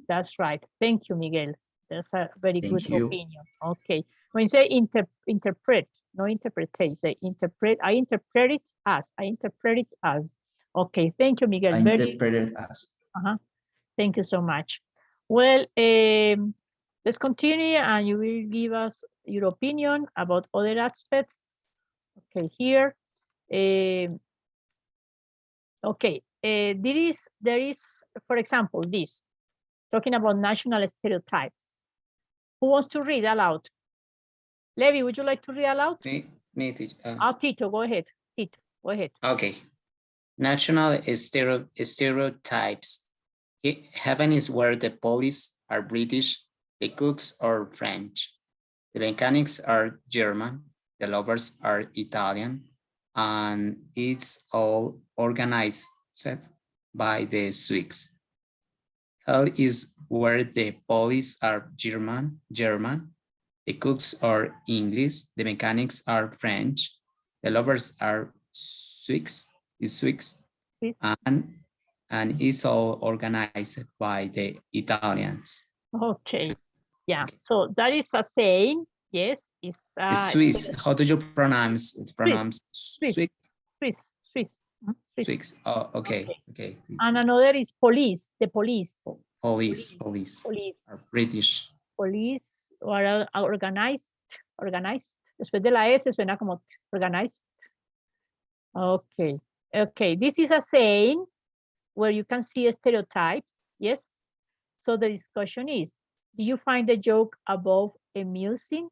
That's right. Thank you, Miguel. That's a very good opinion. Okay. When you say interpret, no interpretation, say interpret. I interpret it as. Okay. Thank you, Miguel. I interpret it as. Thank you so much. Well, let's continue, and you will give us your opinion about other aspects. Okay, here. Okay, there is, for example, this, talking about national stereotypes. Who wants to read aloud? Levi, would you like to read aloud? Me, teacher. Tito, go ahead. Tito, go ahead. Okay. National stereotypes. Heaven is where the police are British, the cooks are French, the mechanics are German, the lovers are Italian, and it's all organized by the Swiss. Hell is where the police are German, the cooks are English, the mechanics are French, the lovers are Swiss, and it's all organized by the Italians. Okay, yeah. Okay. So that is a saying. Yes, it's Swiss. How do you pronounce? It's pronounced Swiss. Swiss. Oh, okay. Okay. And another is police. The police. Police are British. Police are organized. Después de la S suena como organized. Okay. Okay. This is a saying where you can see stereotypes. Yes. So the discussion is, do you find the joke above amusing?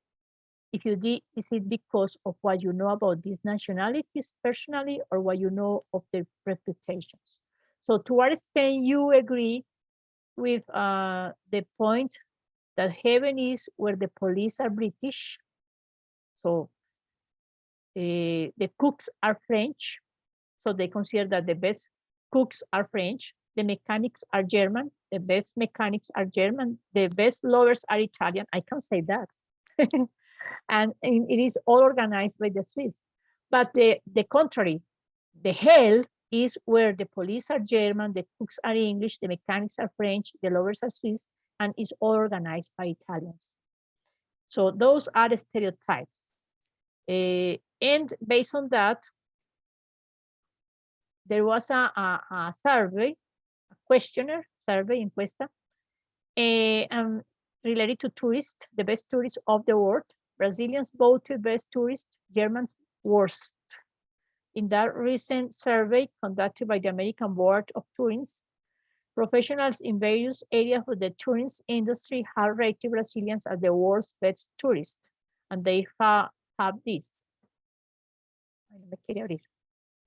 If you did, is it because of what you know about these nationalities personally, or what you know of their reputations? So to what extent you agree with the point that heaven is where the police are British? So the cooks are French. So they consider that the best cooks are French. The mechanics are German. The best mechanics are German. The best lovers are Italian. I can say that. And it is all organized by the Swiss. But the contrary, the hell is where the police are German, the cooks are English, the mechanics are French, the lovers are Swiss, and is all organized by Italians. So those are the stereotypes. And based on that, there was a survey, a questionnaire survey, encuesta, and related to tourists, the best tourists of the world. Brazilians voted best tourists, Germans worst. In that recent survey conducted by the American Board of Tourism, professionals in various areas of the tourism industry have rated Brazilians as the world's best tourists, and they have this.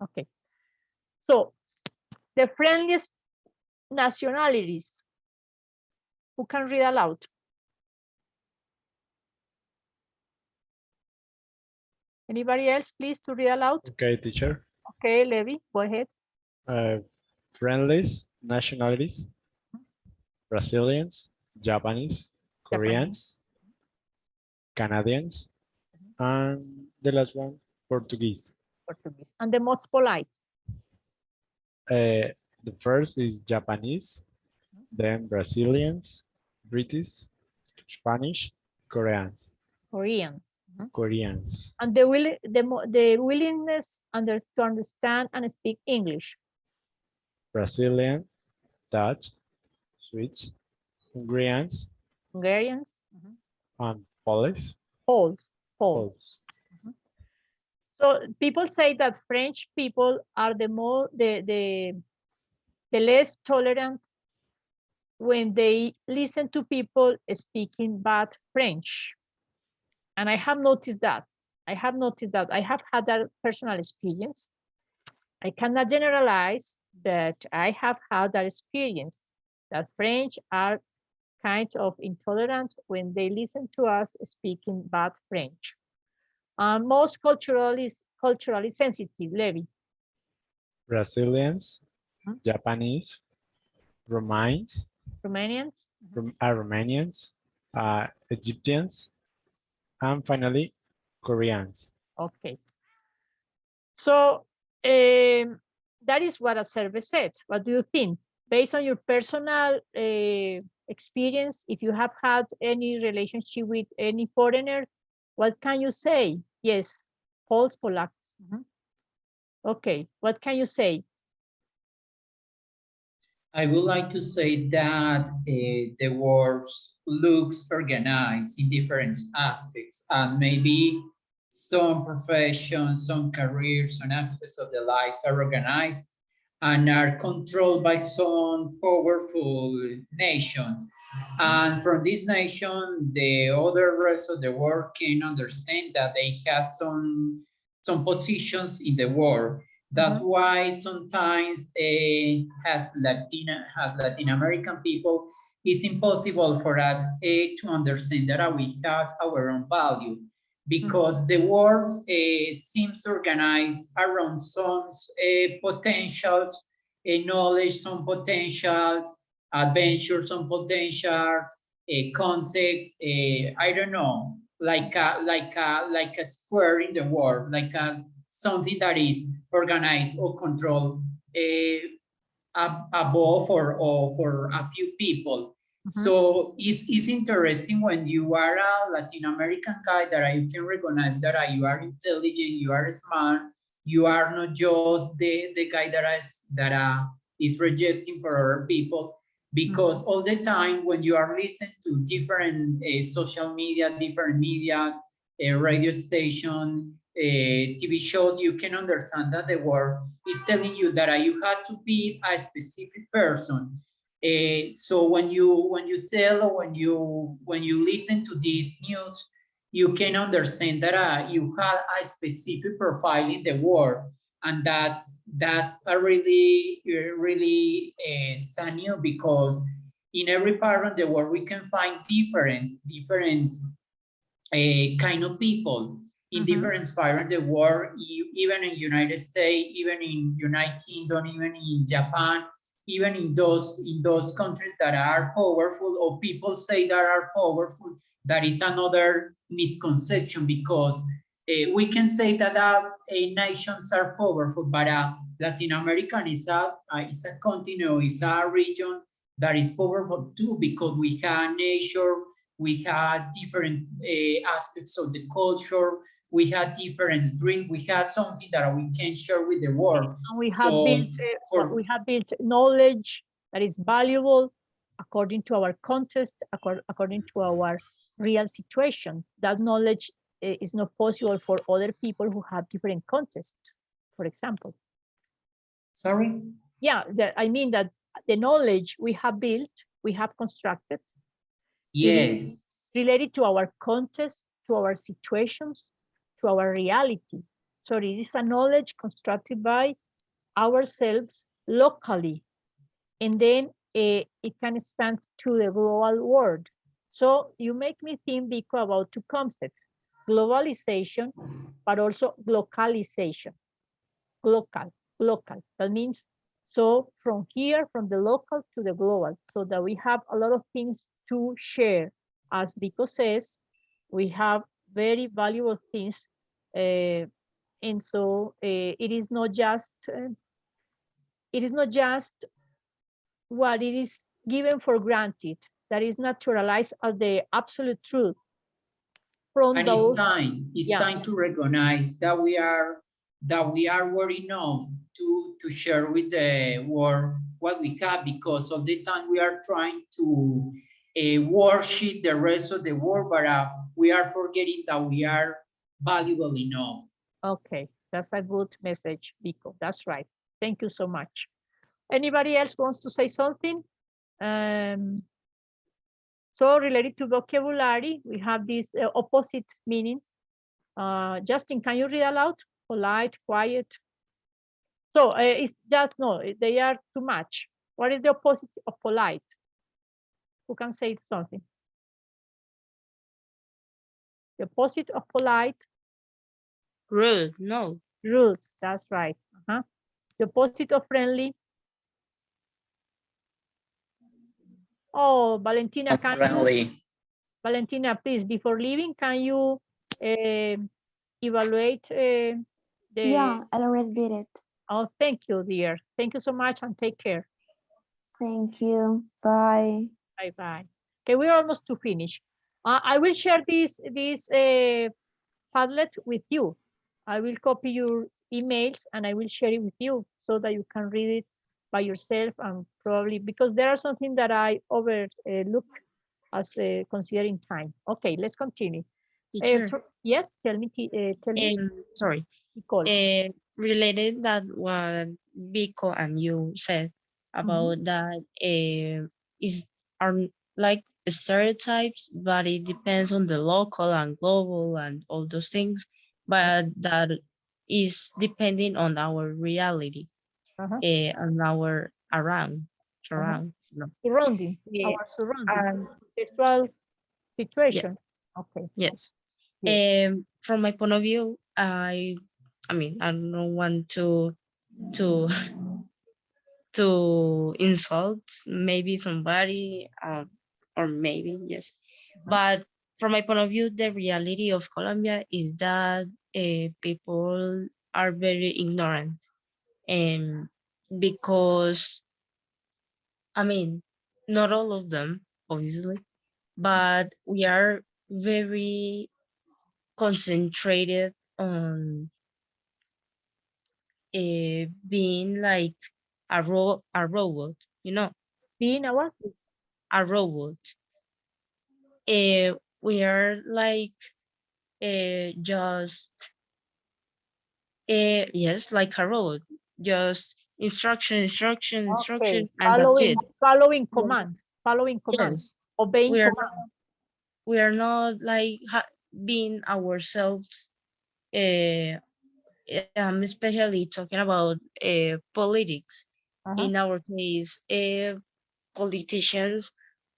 Okay. So, the friendliest nationalities. Who can read aloud? Anybody else, please, to read aloud? Okay, teacher. Okay, Levi, go ahead. Friendlies, nationalities, Brazilians, Japanese, Koreans, Canadians, and the last one, Portuguese. Portuguese. And the most polite? The first is Japanese, then Brazilians, British, Spanish, Koreans. Koreans. Koreans. And the willingness to understand and speak English. Brazilian, Dutch, Swiss, Hungarians, Hungarians. and Polish. Poles. So people say that French people are the less tolerant when they listen to people speaking bad French. And I have noticed that. I have had that personal experience. I cannot generalize, but I have had that experience that French are kind of intolerant when they listen to us speaking bad French. Most culturally sensitive, Levi. Brazilians, Japanese, Romanians, Egyptians, and finally, Koreans. Okay. So that is what a survey said. What do you think? Based on your personal experience, if you have had any relationship with any foreigner, what can you say? Yes, Poles, Polak. Okay, what can you say? I would like to say that the world looks organized in different aspects, and maybe some professions, some careers, some aspects of the lives are organized and are controlled by some powerful nations. And from this nation, the other rest of the world can understand that they have some positions in the world. That's why sometimes as Latin American people, it's impossible for us to understand that we have our own value, because the world seems organized around some potentials, knowledge, some potentials, adventures, some potentials, concepts, I don't know, like a square in the world, like something that is organized or controlled above or for a few people. So it's interesting when you are a Latin American guy that you can recognize that you are intelligent, you are smart, you are not just the guy that is rejecting for other people. Because all the time when you are listening to different social media, different medias, radio station, TV shows, you can understand that the world is telling you that you have to be a specific person. So when you tell or when you listen to these news, you can understand that you have a specific profile in the world, and that's a really sad news, because in every part of the world we can find different kind of people in different parts of the world, even in United States, even in United Kingdom, even in Japan, even in those countries that are powerful, or people say that are powerful. That is another misconception, because we can say that nations are powerful, but Latin America is a continent, is a region that is powerful too, because we have nature, we have different aspects of the culture, we have different dreams, we have something that we can share with the world. And we have built knowledge, that is valuable according to our context, according to our real situation. That knowledge is not possible for other people who have different contexts, for example. Sorry? Yeah, I mean that the knowledge we have built, we have constructed, Yes. related to our context, to our situations, to our reality. So it is a knowledge constructed by ourselves locally, and then it can expand to the global world. So you make me think, Vico, about two concepts: globalization, but also localization. Local. That means, so from here, from the local to the global, so that we have a lot of things to share. As Vico says, we have very valuable things, and so it is not just what it is given for granted, that is naturalized as the absolute truth from And those. it's time to recognize that we are worth enough to share with the world what we have, because all the time we are trying to worship the rest of the world, but we are forgetting that we are valuable enough. Okay, that's a good message, Vico. That's right. Thank you so much. Anybody else wants to say something? So related to vocabulary, we have these opposite meanings. Justin, can you read aloud? Polite, quiet. So it's just, no, they are too much. What is the opposite of polite? Who can say something? The opposite of polite? Rude, no. Rude, that's right. The opposite of friendly? Oh, Valentina, can you? Valentina, please, before leaving, can you evaluate the? Yeah, I already did it. Oh, thank you, dear. Thank you so much, and take care. Thank you. Bye. Bye-bye. Okay, we're almost to finish. I will share this Padlet with you. I will copy your emails and I will share it with you so that you can read it by yourself, and probably because there are something that I overlook as considering time. Okay, let's continue. Teacher. Yes, tell me. Sorry. Related that what Vico and you said about that is are like stereotypes, but it depends on the local and global and all those things, but that is depending on our reality and our surrounding, Yeah. our surrounding, contextual situation. Okay. Yes. From my point of view, I mean, I don't want to to insult maybe somebody, or maybe yes, but from my point of view, the reality of Colombia is that people are very ignorant, and because I mean, not all of them, obviously, but we are very concentrated on being like a robot, you know. Being a what? A robot. We are like just yes, like a robot, just instruction, Okay. and that's it. Following commands, Yes, obeying we are commands. not, we are not like being ourselves. I'm especially talking about politics. In our case, politicians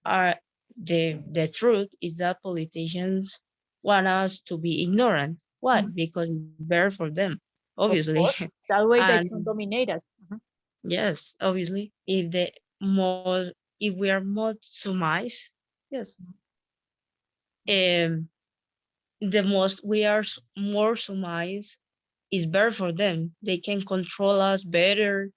are the truth is that politicians want us to be ignorant. Why? Because it's better for them, Of obviously. course, that way they And can dominate us. yes, obviously, if we are more summarized, yes, um, the most we are more summarized is better for them. They can control us better,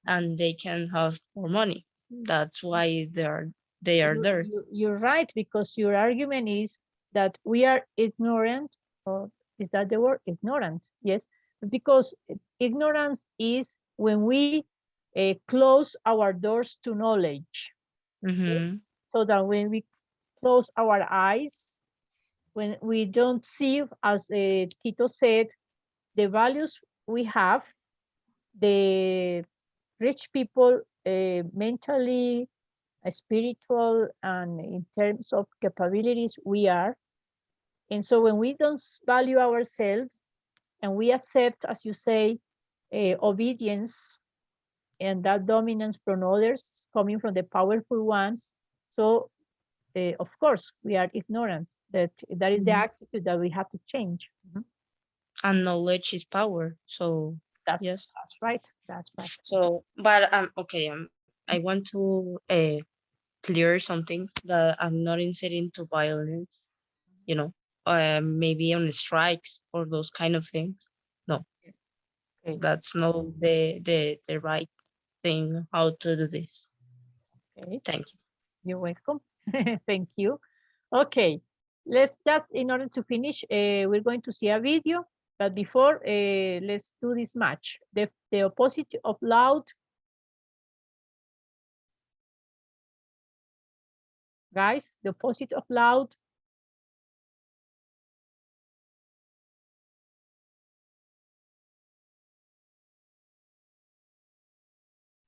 and they can have more money. That's why they are there. You're right, because your argument is that we are ignorant, or is that the word ignorant? Yes, because ignorance is when we close our doors to knowledge. Mhm. So that when we close our eyes, when we don't see, as Tito said, the values we have, the rich people mentally, spiritual, and in terms of capabilities we are. And so when we don't value ourselves and we accept, as you say, obedience and that dominance from others coming from the powerful ones, so of course we are ignorant. That is the Mhm. attitude that we have to change. And knowledge is power. So That's yes. that's right. That's right. So, but okay. I want to clear something that I'm not inciting to violence. You know, maybe on strikes or those kind of things. No, Okay. that's not the right thing how to do this. Okay. Thank you. You're welcome. Thank you. Okay, let's just, in order to finish, we're going to see a video, but before, let's do this match. The opposite of loud. Guys, the opposite of loud.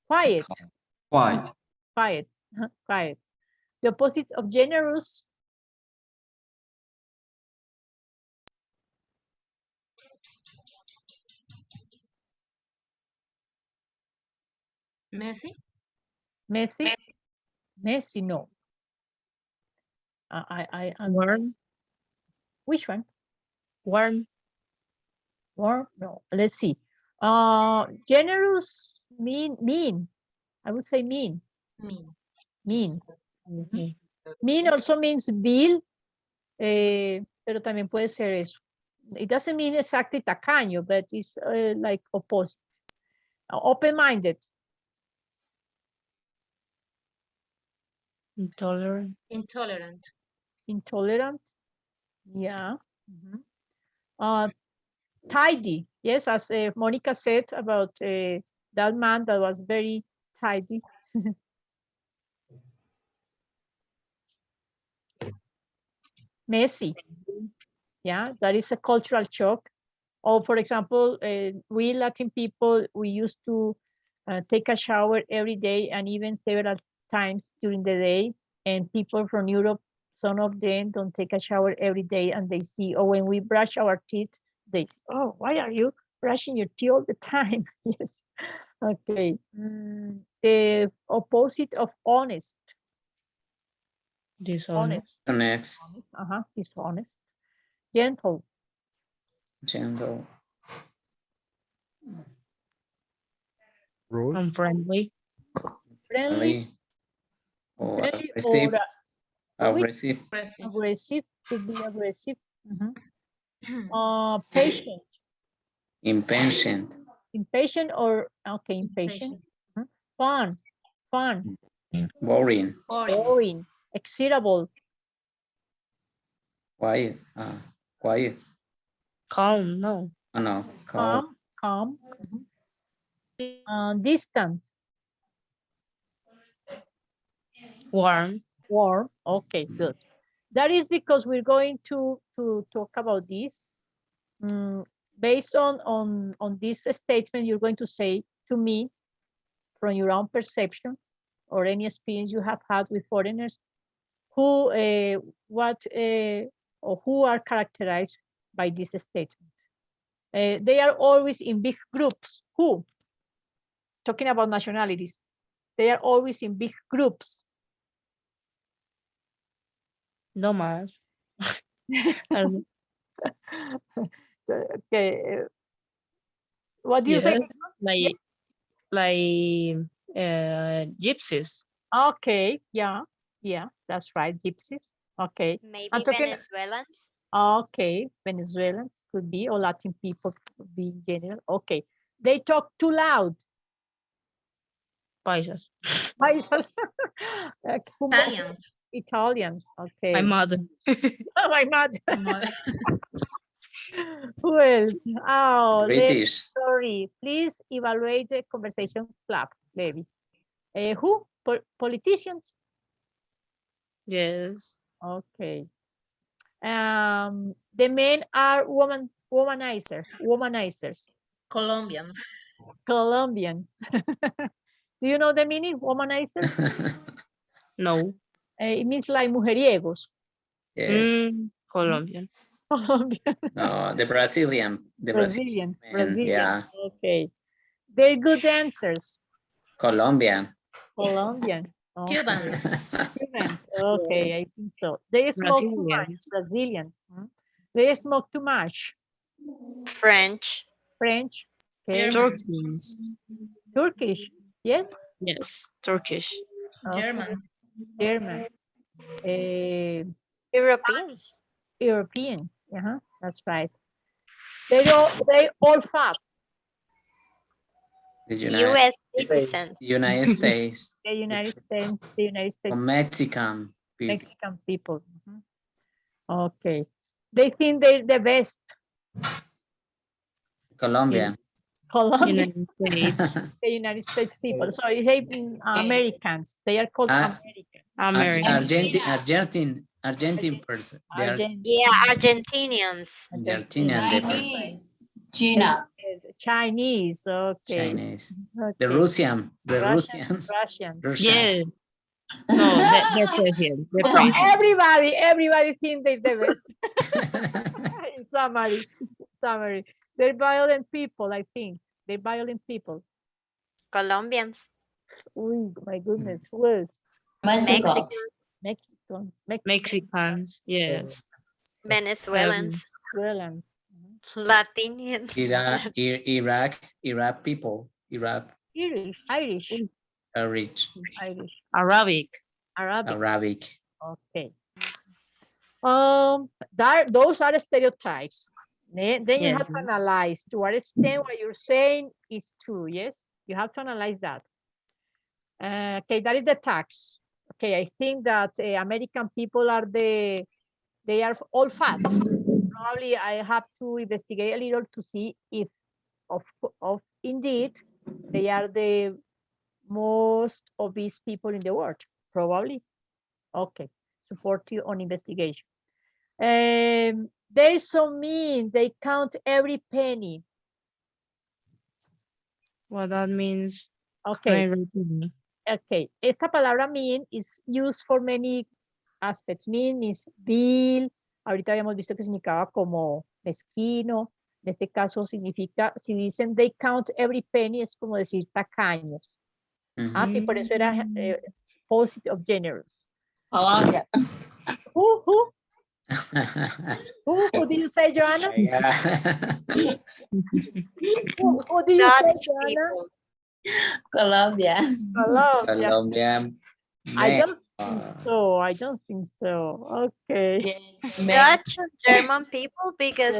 Quiet. Quiet. Quiet. Quiet. The opposite of generous. Messy. Messy. Messy, no. Warm. Which one? Warm. Warm? No. Let's see. Generous, mean. I would say mean. Mean. Mean. Okay. Mean also means vil, pero también puede ser eso. It doesn't mean exactly tacaño, but it's like opposite. Open-minded. Intolerant. Intolerant. Intolerant. Yeah. Tidy. Yes, as Monica said about that man that was very tidy. Messy. Yeah, that is a cultural shock. Or for example, we Latin people, we used to take a shower every day and even several times during the day. And people from Europe, some of them don't take a shower every day, and they see, or when we brush our teeth, they say, oh, why are you brushing your teeth all the time? Yes. Okay. The opposite of honest. Dishonest. Next, Dishonest. Gentle. gentle, Rude. Unfriendly. Friendly. or Friendly aggressive, or aggressive, aggressive. Could be aggressive. Patient. impatient, Impatient or okay, impatient. Fun. boring, Boring. Excitable. quiet, quiet, Calm. No. oh no, calm, Calm. Distant. Warm. Warm. Okay, good. That is because we're going to talk about this. Based on this statement, you're going to say to me, from your own perception or any experience you have had with foreigners, who, what, or who are characterized by this statement. They are always in big groups. Who? Talking about nationalities. They are always in big groups. No más. Okay. What do you say? Like gypsies. Okay, yeah, that's right, gypsies. Okay. Maybe I'm talking, Venezuelans. okay, Venezuelans could be, or Latin people could be in general. Okay. They talk too loud. Paisas. Paisas. Italians. Italians. Okay. My mother. Oh, my mother. My mother. Who else? Oh, British, sorry. Please evaluate the conversation club. Levy. Who? Politicians? Yes. Okay. The men are womanizers. Colombians. Colombians. Do you know the meaning, womanizers? No. It means like mujeriegos. Yes. Colombian. Colombian. No, the Brazilian. The Brazilian. man, Brazilian. yeah. Okay. They're good dancers. Colombian. Colombian. Okay. Cubans. Cubans. Okay, I think so. They smoke too much. Brazilians. Brazilians. They smoke too much. French. French. Okay. Turkish. Turkish. Yes. Yes. Turkish. Okay. Germans. German. Europeans. European. That's right. They all fat. The U.S. citizens. United States. The United States. The United States. Mexican people. Mexican people. Okay. They think they're the best. Colombia. Colombia. United States. The United States people. So you say Americans. They are called Americans. Argentine person. They are Yeah, Argentinians. Argentinian. China. Chinese. Okay. Chinese. Okay. The Russian. Russian. Yes. No, they're Russian. They're So Russian. everybody thinks they're the best. In summary, they're violent people. I think they're violent people. Colombians. Oh my goodness, who else? Mexico. Mexicans. Yes. Venezuelans. Venezuelans. Latinians. Iraq people. Irish. Arabic. Okay. Those are stereotypes. Then you have to analyze to what extent what you're saying is true. Yes, you have to analyze that. Okay, that is the tax. Okay, I think that American people they are all fat. Probably I have to investigate a little to see if of indeed they are the most obese people in the world. Probably. Okay, support you on investigation. They're so mean. They count every penny. What that means. Okay. Okay. Esta palabra mean is used for many aspects. Mean is vil. Ahorita habíamos visto que significaba como mezquino. En este caso significa, si dicen they count every penny, es como decir tacaños. Sí, por eso era opposite of generous. Who do you say, Joanna? Who do you say, Joanna? Colombia. I don't think so. Okay. Dutch and German people, because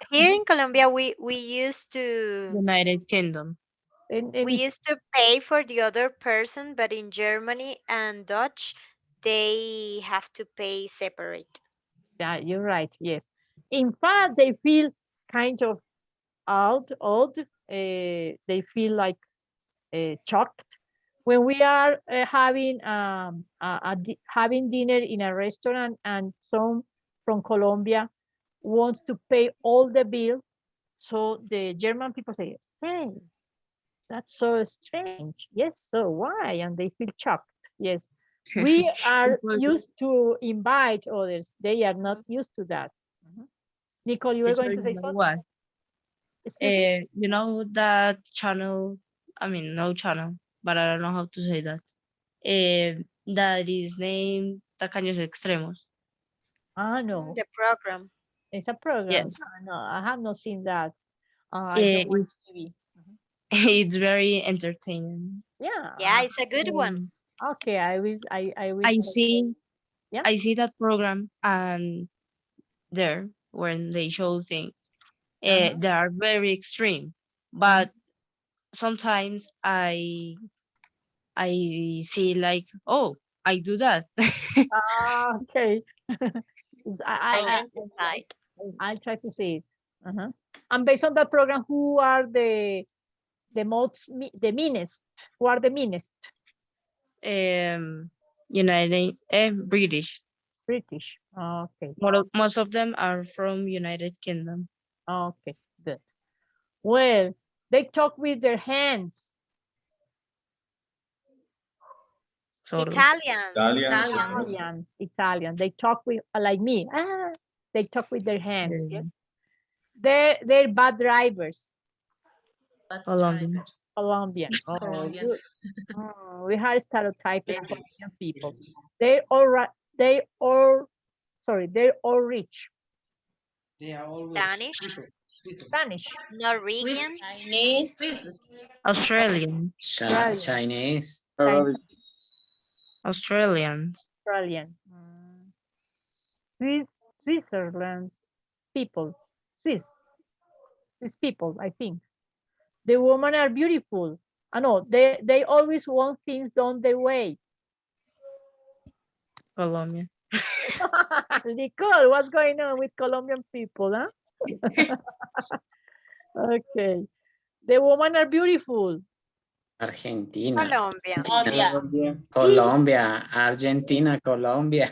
here in Colombia we used to United Kingdom. We used to pay for the other person, but in Germany and Dutch they have to pay separate. Yeah, you're right. Yes. In fact, they feel kind of old. They feel like shocked when we are having dinner in a restaurant and some from Colombia wants to pay all the bill. So the German people say, "Hey, that's so strange." Yes. So why? And they feel shocked. Yes. We are used to invite others. They are not used to that. Nicole, you were going to say something? What? You know that channel, I mean, no channel, but I don't know how to say that. That is named Tacaños Extremos. No. The program. It's a program. Yes. No, I have not seen that. I don't watch TV. It's very entertaining. Yeah. Yeah, it's a good one. Okay, I will. I see that program, and there when they show things, they are very extreme. But sometimes I see like, oh, I do that. Okay. I'll try to see it. And based on that program, who are the the meanest? Who are the meanest? United, British. British. Okay. Most of them are from United Kingdom. Okay, good. Well, they talk with their hands. Italian. Italian. They talk with, like me. They talk with their hands. Yes. They're bad drivers. Colombian. Colombian. Oh, Colombians. We have stereotypes of Colombian people. They're all right. They're all rich. They are all Danish. Spanish. Norwegian. Chinese. Swiss. Australian. Chinese. Australian. Switzerland people. Swiss people, I think. The women are beautiful. I know they always want things done their way. Colombia. Nicole, what's going on with Colombian people, huh? Okay. The women are beautiful. Argentina. Colombia. Argentina, Colombia.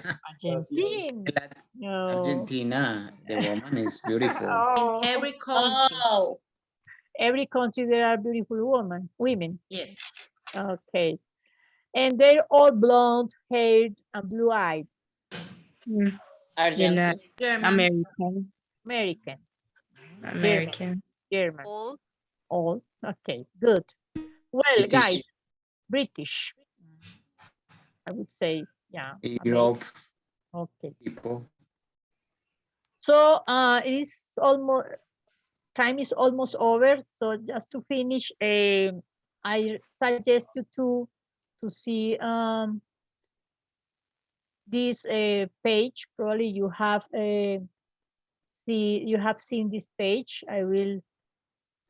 No. Argentina, the woman is beautiful. Oh. In every country. Every country there are beautiful women. Yes. Okay. And they're all blonde haired and blue eyed. Argentine. American. German. All. Okay, good. Well, guys, British. I would say, yeah. Europe. Okay. People. So it is almost, time is almost over. So just to finish, I suggest you to see this page. Probably you have seen this page. I will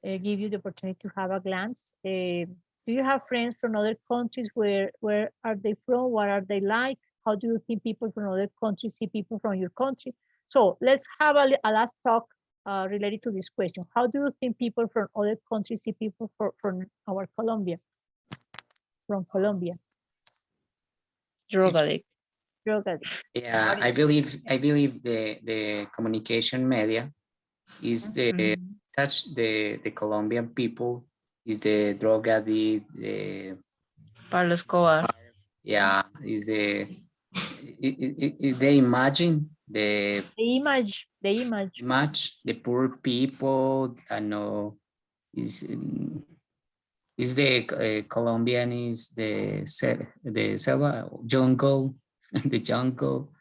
give you the opportunity to have a glance. Do you have friends from other countries? Where are they from? What are they like? How do you think people from other countries see people from your country? So let's have a last talk related to this question. How do you think people from other countries see people from our Colombia? From Colombia. Drug addict. Yeah, I believe the communication media is the touch the Colombian people, is the drug addict, the Pablo Escobar. Yeah, is the they imagine the image, the poor people. I know is the Colombian is the selva jungle, the jungle.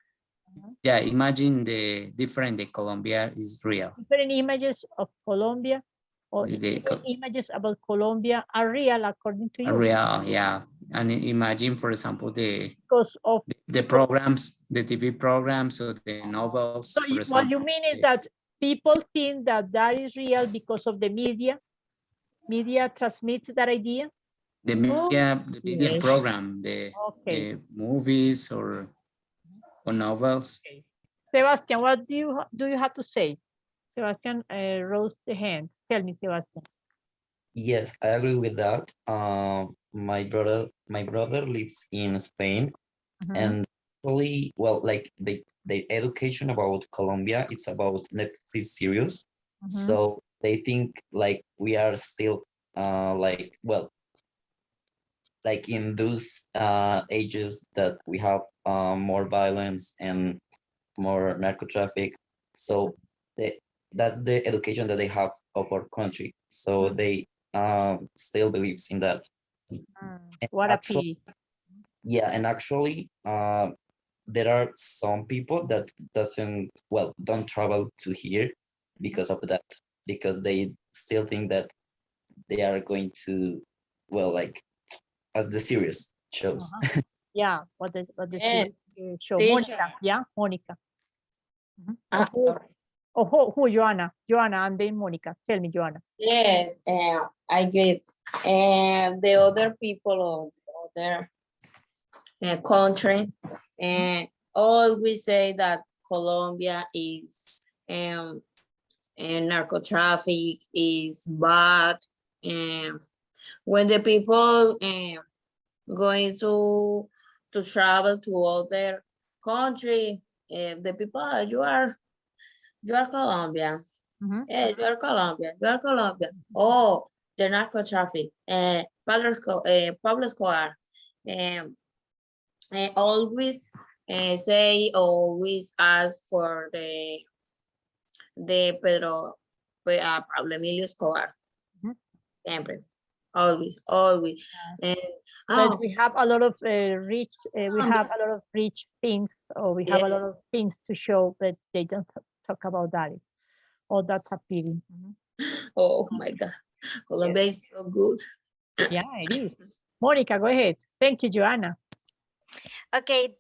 Yeah, imagine the different. The Colombia is real. Different images of Colombia, or different images about Colombia are real according to you. Real, yeah. And imagine, for example, because of the programs, the TV programs or the novels. So what you mean is that people think that is real because of the media. Media transmits that idea. The media program, the movies or novels. Okay. Sebastian, what do you have to say? Sebastian rose the hand. Tell me, Sebastian. Yes, I agree with that. My brother lives in Spain, and actually, well, like the education about Colombia, it's about Netflix series. So they think like we are still like, well, like in those ages that we have more violence and more narco traffic. So that's the education that they have of our country. So they still believes in that. What a pity. Yeah, and actually there are some people that don't travel to here because of that, because they still think that they are going to, well, like as the series shows. Yeah, what the show. Teacher. Monica, yeah, Monica. Sorry. Who, Joanna, and then Monica. Tell me, Joanna. Yes, I get. And the other people of the other country always say that Colombia is and narco traffic is bad, and when the people going to travel to other country, the people you are Colombian. Yes, you are Colombian. You are Colombian. Oh, the narco traffic. Pablo Escobar. Always always ask for the Pablo Emilio Escobar. Siempre. Always. And But we have a lot of rich, we have a lot of rich things, or we have a lot of things to show, but they don't talk about that. Oh, that's a pity. oh my God, Colombia is so good. Yeah, it is. Monica, go ahead. Thank you, Joanna. Okay,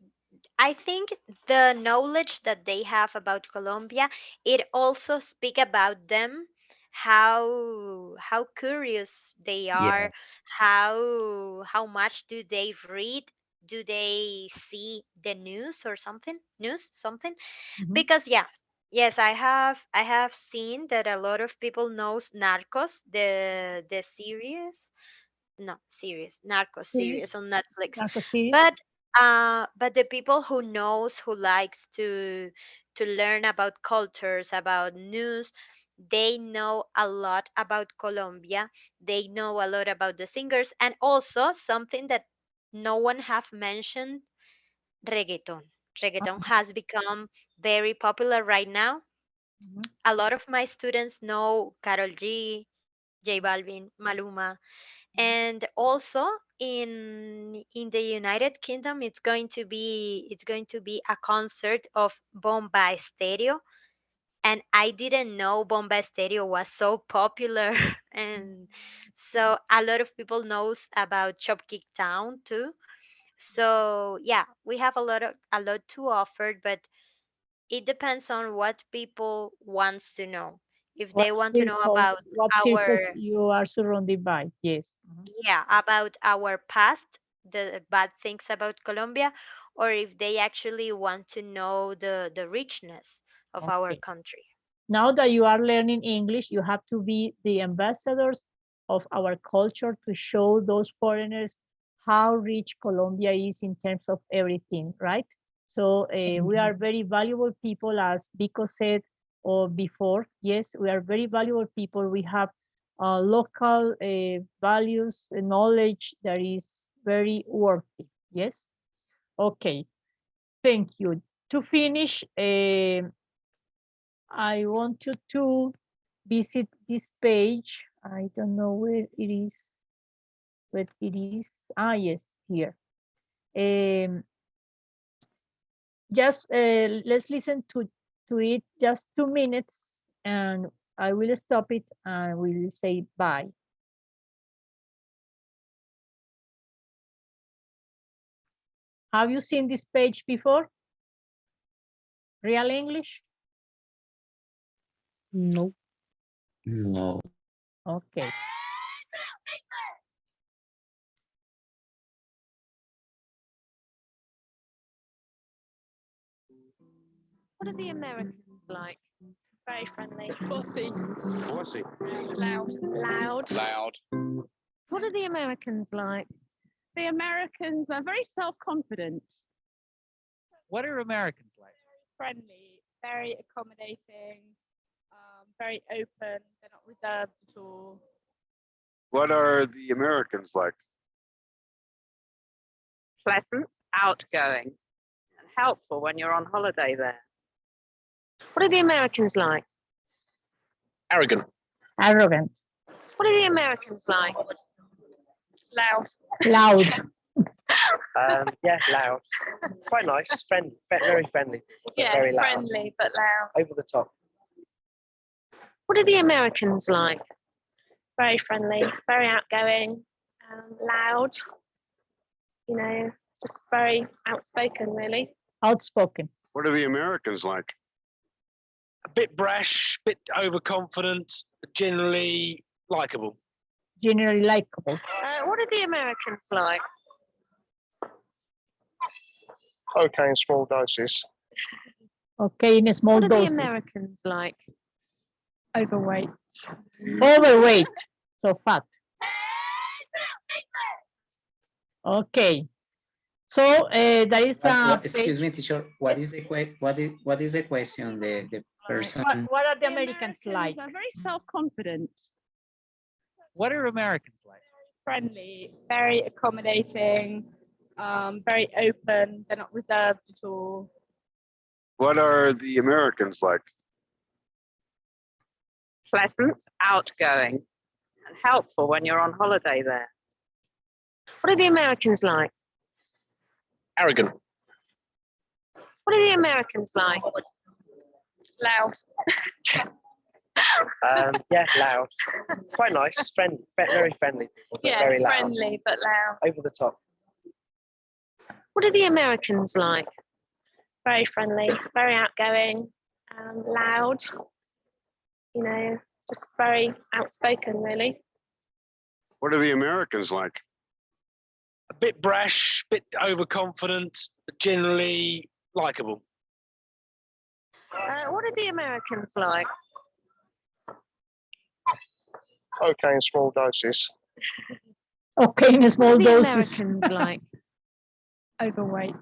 I think the knowledge that they have about Colombia, it also speak about them, how curious they Yeah. are, how much do they read, do they see the news or something, because yes, I have seen that a lot of people knows Narcos, the series, not series, Narcos series on Netflix. Narco series. But the people who knows, who likes to learn about cultures, about news, they know a lot about Colombia. They know a lot about the singers, and also something that no one have mentioned, reggaeton. Reggaeton has become very popular right now. A lot of my students know Karol G, J Balvin, Maluma, and also in the United Kingdom, it's going to be a concert of Bomba Stereo, and I didn't know Bomba Stereo was so popular, and so a lot of people knows about Chopkick Town too. So yeah, we have a lot to offer, but it depends on what people wants to know. If they want to know about What circles our you are surrounded by? Yes. yeah, about our past, the bad things about Colombia, or if they actually want to know the richness of our Okay. country. Now that you are learning English, you have to be the ambassadors of our culture to show those foreigners how rich Colombia is in terms of everything, right? So we are very valuable people, as Vico said or before. Yes, we are very valuable people. We have local values and knowledge that is very worthy. Yes. Okay. Thank you. To finish, I want you to visit this page. I don't know where it is. But it is. Ah, yes, here. Just let's listen to it just 2 minutes, and I will stop it and we'll say bye. Have you seen this page before? Real English? No. No. Okay. What are the Americans like? Very friendly. Bossy. Bossy. Loud. Loud. Loud. What are the Americans like? The Americans are very self-confident. What are Americans like? Friendly, very accommodating, very open. They're not reserved at all. What are the Americans like? Pleasant, outgoing, and helpful when you're on holiday there. What are the Americans like? Arrogant. Arrogant. What are the Americans like? Loud. Loud. Yeah, loud. Quite nice, friendly, very friendly. Yeah, very loud. friendly but loud. Over the top. What are the Americans like? Very friendly, very outgoing, loud. You know, just very outspoken, really. Outspoken. What are the Americans like? A bit brash, bit overconfident, but generally likable. Generally likable. What are the Americans like? Okay, in small doses. Okay, in small What are doses. the Americans like? Overweight. Overweight. So fat. Okay. So there is a excuse page. me, teacher. What is the what is the question? The person. What are the Americans like? Are very self-confident. What are Americans like? Friendly, very accommodating, very open. They're not reserved at all. What are the Americans like? Pleasant, outgoing, and helpful when you're on holiday there. What are the Americans like? Arrogant. What are the Americans like? Loud. Yeah, loud. Quite nice, friendly, very friendly people, but Yeah, very loud. friendly but loud. Over the top. What are the Americans like? Very friendly, very outgoing, loud. You know, just very outspoken, really. What are the Americans like? A bit brash, bit overconfident, but generally likable. What are the Americans like? Okay, in small doses. Okay, in small What are the doses. Americans like? Overweight.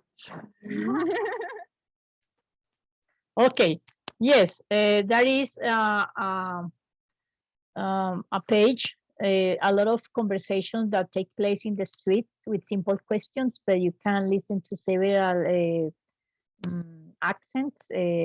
Okay. Yes, there is a page, a lot of conversations that take place in the streets with simple questions, but you can listen to several accents,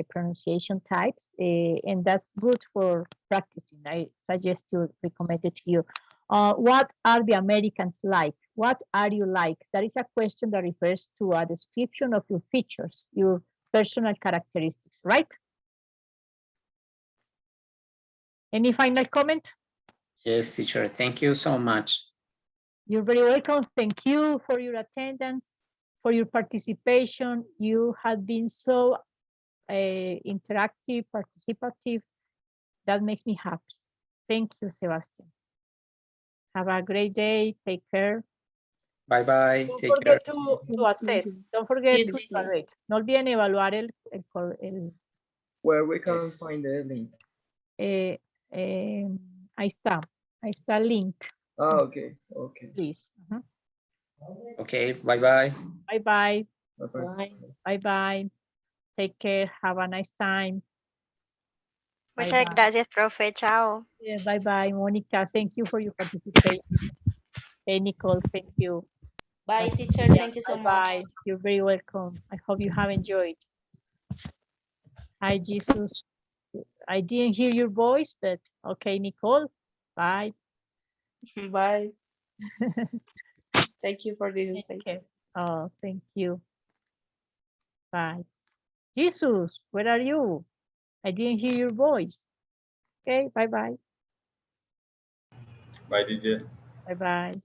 pronunciation types, and that's good for practicing. I suggest to recommend it to you. What are the Americans like? What are you like? That is a question that refers to a description of your features, your personal characteristics, right? Any final comment? Yes, teacher. Thank you so much. You're very welcome. Thank you for your attendance, for your participation. You have been so interactive, participative. That makes me happy. Thank you, Sebastian. Have a great day. Take care. Bye bye. Don't Take care. forget to assess. Don't forget to evaluate. No olviden evaluar el Where we can find the link. ahí está. Ahí está el link. Ah, okay. Okay. Please. Okay. Bye bye. Bye bye. Bye-bye. Bye bye. Take care. Have a nice time. Muchas Bye-bye. gracias, profe. Chao. Yeah, bye bye, Monica. Thank you for your participation. Hey, Nicole, thank you. Bye, teacher. Yeah, Thank you so much. bye. You're very welcome. I hope you have enjoyed. Hi, Jesus. I didn't hear your voice, but okay, Nicole. Bye. Bye. Thank you for this space. Okay. Oh, thank you. Bye. Jesus, where are you? I didn't hear your voice. Okay, bye-bye. Bye, DJ. Bye-bye.